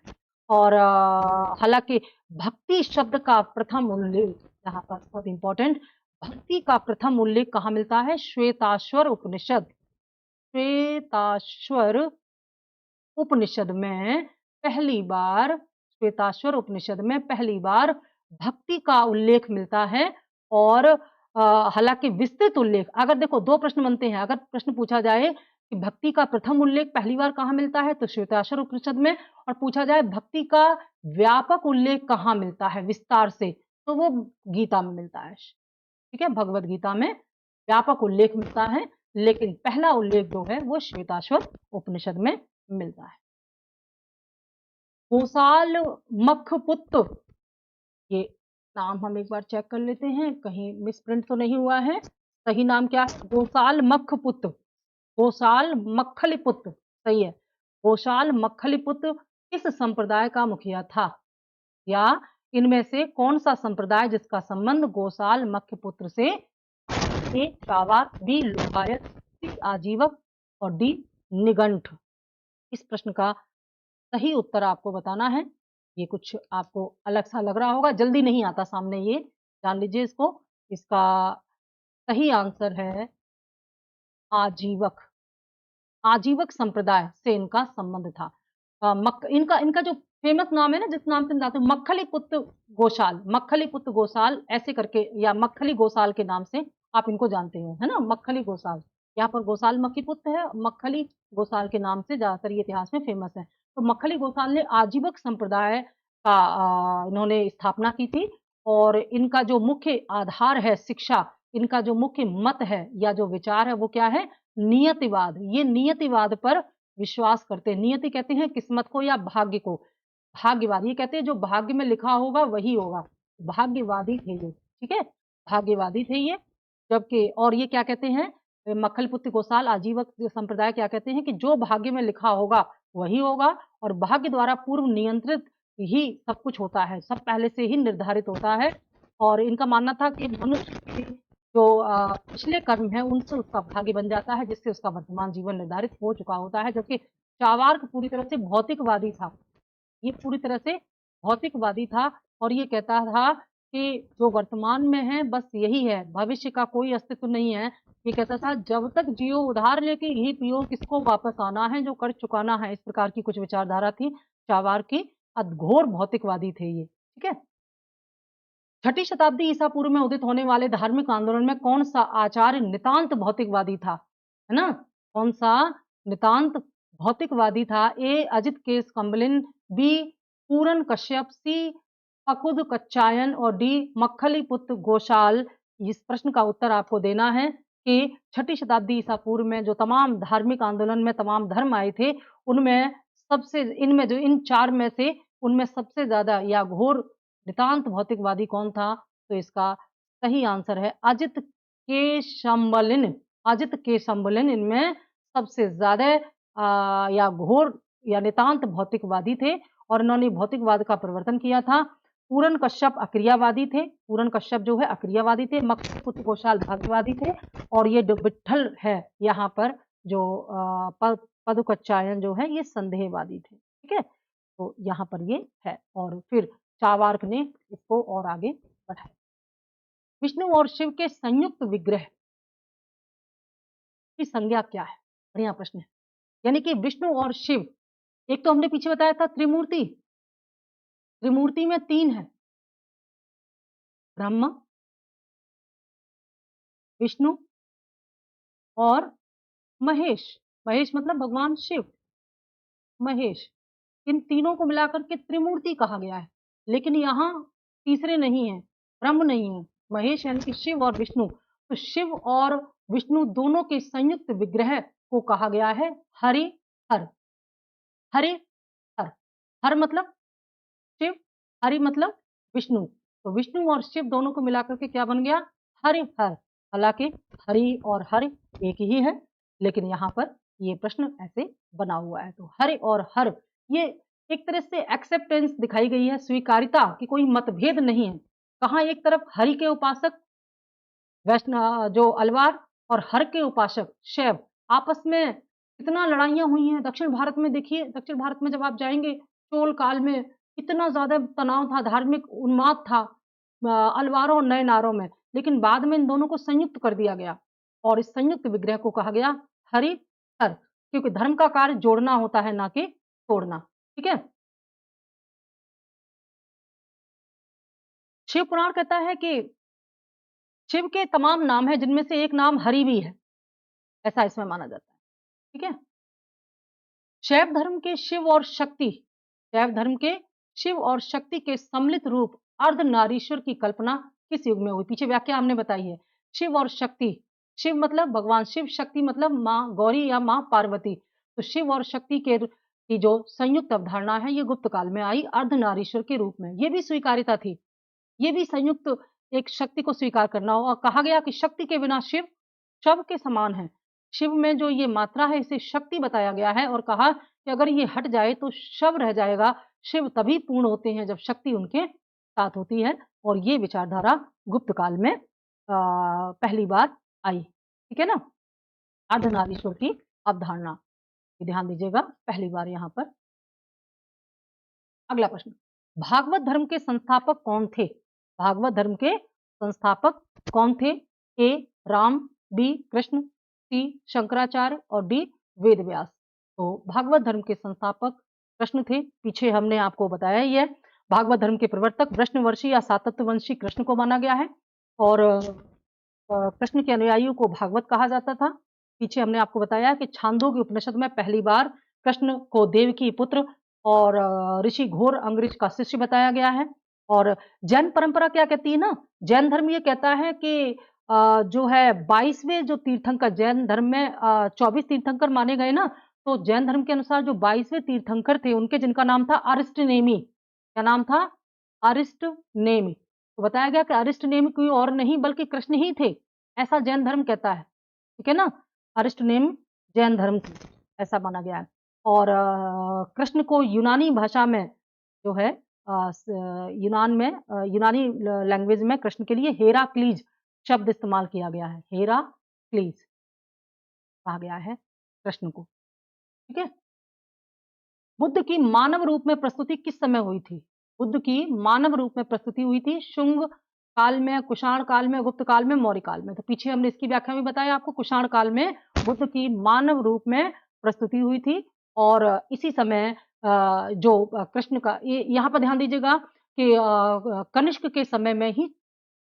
और हालांकि भक्ति शब्द का प्रथम उल्लेख यहाँ पर बहुत इंपॉर्टेंट, भक्ति का प्रथम उल्लेख कहाँ मिलता है, श्वेताश्वर उपनिषद। श्वेताश्वर उपनिषद में पहली बार, श्वेताश्वर उपनिषद में पहली बार भक्ति का उल्लेख मिलता है। और हालांकि विस्तृत उल्लेख, अगर देखो 2 प्रश्न बनते हैं, अगर प्रश्न पूछा जाए कि भक्ति का प्रथम उल्लेख पहली बार कहाँ मिलता है, तो श्वेताश्वर उपनिषद में। और पूछा जाए भक्ति का व्यापक उल्लेख कहाँ मिलता है विस्तार से, तो वो गीता में मिलता है। ठीक है, भगवत गीता में व्यापक उल्लेख मिलता है, लेकिन पहला उल्लेख जो है वो श्वेताश्वर उपनिषद में मिलता है। गोसाल मखपुत्र, ये नाम हम एक बार चेक कर लेते हैं कहीं मिसप्रिंट तो नहीं हुआ है। सही नाम क्या है? गोसाल मखपुत्र, गोसाल मक्खलीपुत्र, सही है। गोसाल मक्खलीपुत्र किस संप्रदाय का मुखिया था, या इनमें से कौन सा संप्रदाय जिसका संबंध गोसाल मक्खपुत्र से? ए चावार, बी लोकायत, सी आजीवक और डी निगंठ। इस प्रश्न का सही उत्तर आपको बताना है। ये कुछ आपको अलग सा लग रहा होगा, जल्दी नहीं आता सामने, ये जान लीजिए इसको। इसका सही आंसर है आजीवक। आजीवक संप्रदाय से इनका संबंध था। इनका जो फेमस नाम है ना, जिस नाम से जानते हैं, मक्खली पुत्र गोसाल, मक्खली पुत्र गोसाल ऐसे करके, या मक्खली गोसाल के नाम से आप इनको जानते हो, है ना, मक्खली गोसाल। यहाँ पर गोसाल मक्खी पुत्र है, मक्खली गोसाल के नाम से ज्यादातर ये इतिहास में फेमस है। तो मक्खली गोसाल ने आजीवक संप्रदाय का इन्होंने स्थापना की थी। और इनका जो मुख्य आधार है शिक्षा, इनका जो मुख्य मत है या जो विचार है वो क्या है? नियतिवाद। ये नियतिवाद पर विश्वास करते हैं। नियति कहते हैं किस्मत को या भाग्य को। भाग्यवाद, ये कहते हैं जो भाग्य में लिखा होगा वही होगा। भाग्यवादी थे ये, ठीक है, भाग्यवादी थे ये। जबकि और ये क्या कहते हैं, मक्खलपुत्र गोसाल आजीवक संप्रदाय क्या कहते हैं कि जो भाग्य में लिखा होगा वही होगा, और भाग्य द्वारा पूर्व नियंत्रित ही सब कुछ होता है, सब पहले से ही निर्धारित होता है। और इनका मानना था कि मनुष्य जो पिछले कर्म है उनसे उसका भाग्य बन जाता है, जिससे उसका वर्तमान जीवन निर्धारित हो चुका होता है। जबकि चावार्क पूरी तरह से भौतिकवादी था, ये पूरी तरह से भौतिकवादी था, और ये कहता था कि जो वर्तमान में है बस यही है, भविष्य का कोई अस्तित्व नहीं है। ये कहता था जब तक जियो उधार लेके ही पियो, किसको वापस आना है, जो कर चुकाना है। इस प्रकार की कुछ विचारधारा थी चावार की। घोर भौतिकवादी थे ये, ठीक है। छठी शताब्दी ईसा पूर्व में उदित होने वाले धार्मिक आंदोलन में कौन सा आचार्य नितांत भौतिकवादी था, है ना? कौन सा नितांत भौतिकवादी था? ए अजित केस कम्बलिन, बी पूरन कश्यप, सी फकुद कच्चायन और डी मक्खली पुत्र गोशाल। इस प्रश्न का उत्तर आपको देना है कि छठी शताब्दी ईसा पूर्व में जो तमाम धार्मिक आंदोलन में तमाम धर्म आए थे, उनमें सबसे, इनमें जो इन चार में से उनमें सबसे ज्यादा या घोर नितांत भौतिकवादी कौन था? तो इसका सही आंसर है अजित के शंबलिन। अजित के शंबलिन इनमें सबसे ज्यादा या घोर या नितांत भौतिकवादी थे, और इन्होंने भौतिकवाद का प्रवर्तन किया था। पूरन कश्यप अक्रियावादी थे, पूरन कश्यप जो है अक्रियावादी थे। मक्खपुत्र गोशाल भाग्यवादी थे, और ये जो विट्ठल है यहाँ पर जो पदुकच्चायन जो है ये संदेहवादी थे, ठीक है। तो यहाँ पर ये है, और फिर चावार्क ने इसको और आगे बढ़ाया। विष्णु और शिव के संयुक्त विग्रह की संज्ञा क्या है? बढ़िया प्रश्न है। यानी कि विष्णु और शिव, एक तो हमने पीछे बताया था त्रिमूर्ति, त्रिमूर्ति में तीन है, ब्रह्मा, विष्णु और महेश। महेश मतलब भगवान शिव, महेश। इन तीनों को मिलाकर के त्रिमूर्ति कहा गया है। लेकिन यहाँ तीसरे नहीं है, ब्रह्म नहीं है, महेश यानी कि शिव और विष्णु। तो शिव और विष्णु दोनों के संयुक्त विग्रह को कहा गया है हरि हर। हरि हर, हर मतलब शिव, हरि मतलब विष्णु। तो विष्णु और शिव दोनों को मिलाकर के क्या बन गया? हरि हर। हालांकि हरि और हर एक ही है, लेकिन यहाँ पर ये प्रश्न ऐसे बना हुआ है। तो हरि और हर, ये एक तरह से एक्सेप्टेंस दिखाई गई है, स्वीकारिता कि कोई मतभेद नहीं है। कहाँ एक तरफ हरि के उपासक वैष्णव जो अलवार और हर के उपासक शैव, आपस में कितना लड़ाइयां हुई हैं। दक्षिण भारत में देखिए, दक्षिण भारत में जब आप जाएंगे चोल काल में इतना ज्यादा तनाव था, धार्मिक उन्माद था अलवारों और नए नारों में। लेकिन बाद में इन दोनों को संयुक्त कर दिया गया, और इस संयुक्त विग्रह को कहा गया हरि हर, क्योंकि धर्म का कार्य जोड़ना होता है ना कि तोड़ना, ठीक है। शिव पुराण कहता है कि शिव के तमाम नाम है जिनमें से एक नाम हरि भी है, ऐसा इसमें माना जाता है। ठीक है। शैव धर्म के शिव और शक्ति, शैव धर्म के शिव और शक्ति के सम्मिलित रूप अर्धनारीश्वर की कल्पना किस युग में हुई? पीछे व्याख्या हमने बताई है। शिव और शक्ति, शिव मतलब भगवान शिव, शक्ति मतलब माँ गौरी या माँ पार्वती। तो शिव और शक्ति के की जो संयुक्त अवधारणा है ये गुप्त काल में आई अर्धनारीश्वर के रूप में। ये भी स्वीकार्यता थी, ये भी संयुक्त एक शक्ति को स्वीकार करना हो। और कहा गया कि शक्ति के बिना शिव शव के समान है। शिव में जो ये मात्रा है इसे शक्ति बताया गया है और कहा कि अगर ये हट जाए तो शव रह जाएगा। शिव तभी पूर्ण होते हैं जब शक्ति उनके साथ होती है। और ये विचारधारा गुप्त काल में पहली बार आई। ठीक है ना, अर्धनारीश्वर की अवधारणा, ध्यान दीजिएगा, पहली बार यहाँ पर। अगला प्रश्न, भागवत धर्म के संस्थापक कौन थे? भागवत धर्म के संस्थापक कौन थे? ए राम, बी कृष्ण, सी शंकराचार्य और डी वेद व्यास। तो भागवत धर्म के संस्थापक कृष्ण थे। पीछे हमने आपको बताया ही है। भागवत धर्म के प्रवर्तक वृष्णवंशी या सातत्यवंशी कृष्ण को माना गया है और कृष्ण के अनुयायियों को भागवत कहा जाता था। पीछे हमने आपको बताया कि छांदोग्य उपनिषद में पहली बार कृष्ण को देवकी पुत्र और ऋषि घोर अंगरीज का शिष्य बताया गया है। और जैन परंपरा क्या कहती है ना, जैन धर्म ये कहता है कि जो है 22वें जो तीर्थंकर, जैन धर्म में 24 तीर्थंकर माने गए ना, तो जैन धर्म के अनुसार जो 22वें तीर्थंकर थे उनके जिनका नाम था अरिष्टनेमी। क्या नाम था? अरिष्टनेमी। तो बताया गया कि अरिष्टनेमी कोई और नहीं बल्कि कृष्ण ही थे, ऐसा जैन धर्म कहता है। ठीक है ना, अरिष्टनेमी जैन धर्म थे, ऐसा माना गया है। और कृष्ण को यूनानी भाषा में जो है यूनान में यूनानी लैंग्वेज में कृष्ण के लिए हेराक्लीज शब्द इस्तेमाल किया गया है। हेराक्लीज कहा गया है कृष्ण को। ठीक है। बुद्ध की मानव रूप में प्रस्तुति किस समय हुई थी? बुद्ध की मानव रूप में प्रस्तुति हुई थी शुंग काल में, कुषाण काल में, गुप्त काल में, मौर्य काल में। तो पीछे हमने इसकी व्याख्या में बताया आपको, कुषाण काल में बुद्ध की मानव रूप में प्रस्तुति हुई थी। और इसी समय जो कृष्ण का, यहाँ पर ध्यान दीजिएगा कि कनिष्क के समय में ही,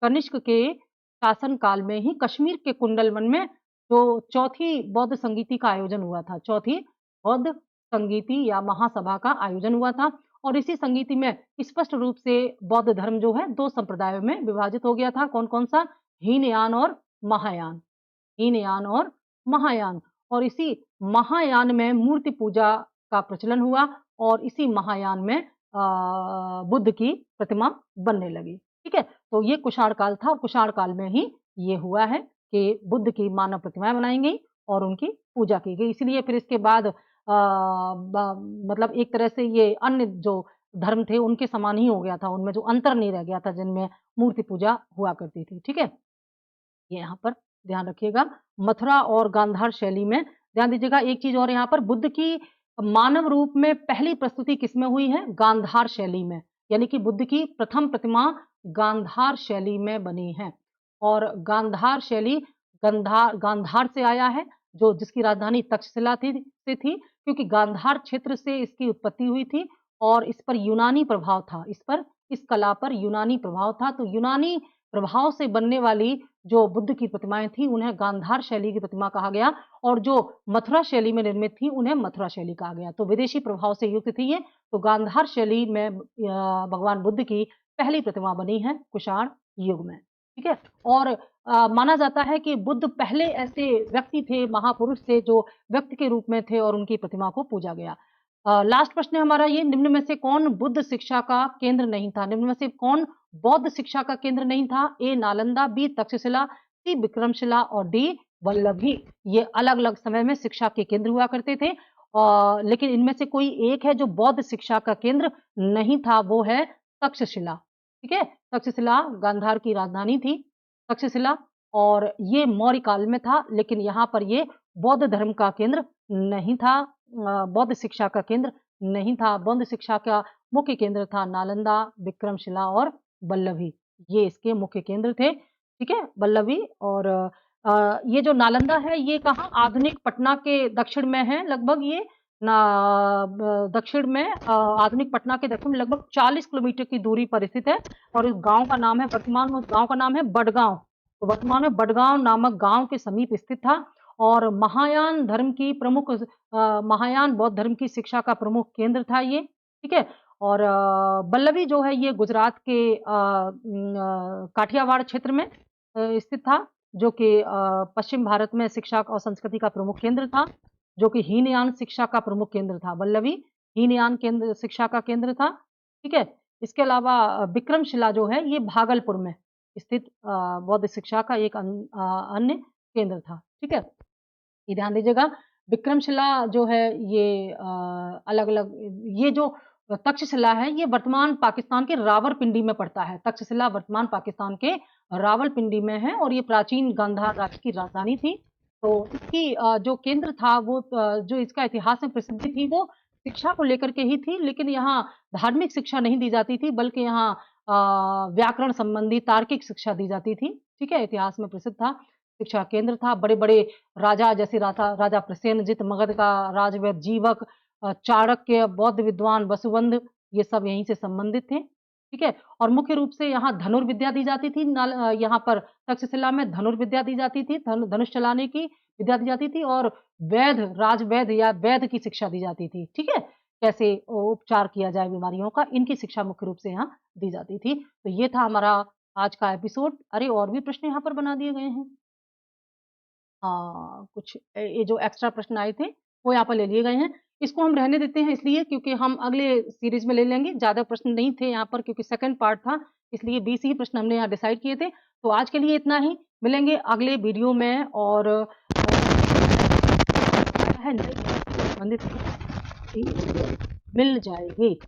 कनिष्क के शासन काल में ही कश्मीर के कुंडलवन में जो चौथी बौद्ध संगीति का आयोजन हुआ था, चौथी बौद्ध संगीति या महासभा का आयोजन हुआ था। और इसी संगीति में स्पष्ट रूप से बौद्ध धर्म जो है 2 संप्रदायों में विभाजित हो गया था। कौन कौन सा? हीनयान और महायान, हीनयान और महायान। और इसी महायान में मूर्ति पूजा का प्रचलन हुआ और इसी महायान में बुद्ध की प्रतिमा बनने लगी। ठीक है, तो ये कुषाण काल था और कुषाण काल में ही ये हुआ है कि बुद्ध की मानव प्रतिमाएं बनाई गई और उनकी पूजा की गई। इसलिए फिर इसके बाद मतलब एक तरह से ये अन्य जो धर्म थे उनके समान ही हो गया था, उनमें जो अंतर नहीं रह गया था जिनमें मूर्ति पूजा हुआ करती थी। ठीक है, ये यहाँ पर ध्यान रखिएगा। मथुरा और गांधार शैली में ध्यान दीजिएगा। एक चीज और, यहाँ पर बुद्ध की मानव रूप में पहली प्रस्तुति किसमें हुई है? गांधार शैली में, यानी कि बुद्ध की प्रथम प्रतिमा गांधार शैली में बनी है। और गांधार शैली गांधार से आया है, जो जिसकी राजधानी तक्षशिला थी, क्योंकि गांधार क्षेत्र से इसकी उत्पत्ति हुई थी और इस पर यूनानी प्रभाव था, इस कला पर यूनानी प्रभाव था। तो यूनानी प्रभाव से बनने वाली जो बुद्ध की प्रतिमाएं थी उन्हें गांधार शैली की प्रतिमा कहा गया और जो मथुरा शैली में निर्मित थी उन्हें मथुरा शैली कहा गया। तो विदेशी प्रभाव से युक्त थी ये। तो गांधार शैली में भगवान बुद्ध की पहली प्रतिमा बनी है कुषाण युग में। ठीक है, और माना जाता है कि बुद्ध पहले ऐसे व्यक्ति थे, महापुरुष थे, जो व्यक्ति के रूप में थे और उनकी प्रतिमा को पूजा गया। लास्ट प्रश्न है हमारा ये, निम्न में से कौन बुद्ध शिक्षा का केंद्र नहीं था? निम्न में से कौन बौद्ध शिक्षा का केंद्र नहीं था? ए नालंदा, बी तक्षशिला, सी विक्रमशिला और डी वल्लभी। ये अलग अलग समय में शिक्षा के केंद्र हुआ करते थे, लेकिन इनमें से कोई एक है जो बौद्ध शिक्षा का केंद्र नहीं था, वो है तक्षशिला। ठीक है, तक्षशिला गांधार की राजधानी थी तक्षशिला, और ये मौर्य काल में था, लेकिन यहाँ पर ये बौद्ध धर्म का केंद्र नहीं था, बौद्ध शिक्षा का केंद्र नहीं था। बौद्ध शिक्षा का मुख्य केंद्र था नालंदा, विक्रमशिला और वल्लभी, ये इसके मुख्य केंद्र थे। ठीक है, वल्लभी। और ये जो नालंदा है ये कहाँ? आधुनिक पटना के दक्षिण में है लगभग। ये दक्षिण में आधुनिक पटना के दक्षिण में लगभग 40 किलोमीटर की दूरी पर स्थित है। और इस गांव का नाम है, वर्तमान में उस गांव का नाम है बडगांव। तो वर्तमान में बडगांव नामक गांव के समीप स्थित था। और महायान धर्म की प्रमुख महायान बौद्ध धर्म की शिक्षा का प्रमुख केंद्र था ये, ठीक है। और बल्लभी जो है ये गुजरात के काठियावाड़ क्षेत्र में स्थित था, जो कि पश्चिम भारत में शिक्षा और संस्कृति का प्रमुख केंद्र था, जो कि हीनयान शिक्षा का प्रमुख केंद्र था। बल्लभी हीनयान केंद्र शिक्षा का केंद्र था, ठीक है। इसके अलावा विक्रमशिला जो है ये भागलपुर में स्थित बौद्ध शिक्षा का एक अन्य केंद्र था, ठीक है। ये ध्यान दीजिएगा, विक्रमशिला जो है ये अलग-अलग, ये जो तक्षशिला है ये वर्तमान पाकिस्तान के रावलपिंडी में पड़ता है। तक्षशिला वर्तमान पाकिस्तान के रावलपिंडी में है और ये प्राचीन गांधार राज्य की राजधानी थी। तो इसकी जो केंद्र था वो जो इसका इतिहास में प्रसिद्धि थी वो शिक्षा को लेकर के ही थी, लेकिन यहाँ धार्मिक शिक्षा नहीं दी जाती थी, बल्कि यहाँ व्याकरण संबंधी तार्किक शिक्षा दी जाती थी, ठीक है। इतिहास में प्रसिद्ध था, शिक्षा केंद्र था। बड़े-बड़े राजा जैसे राजा प्रसेनजित मगध का राजवैद्य जीवक, चाणक्य, बौद्ध विद्वान वसुबंध, ये सब यहीं से संबंधित थे, ठीक है। और मुख्य रूप से यहाँ धनुर्विद्या दी जाती थी। यहाँ पर तक्षशिला में धनुर्विद्या दी जाती थी, धनुष चलाने की विद्या दी जाती थी, और राजवैद्य या वैद्य की शिक्षा दी जाती थी, ठीक है। कैसे उपचार किया जाए बीमारियों का, इनकी शिक्षा मुख्य रूप से यहाँ दी जाती थी। तो ये था हमारा आज का एपिसोड। अरे और भी प्रश्न यहाँ पर बना दिए गए हैं। कुछ ये जो एक्स्ट्रा प्रश्न आए थे वो यहाँ पर ले लिए गए हैं। इसको हम रहने देते हैं इसलिए क्योंकि हम अगले सीरीज में ले लेंगे। ज़्यादा प्रश्न नहीं थे यहाँ पर क्योंकि सेकंड पार्ट था, इसलिए 20 ही प्रश्न हमने यहाँ डिसाइड किए थे। तो आज के लिए इतना ही, मिलेंगे अगले वीडियो में और है संबंधित मिल जाएगी।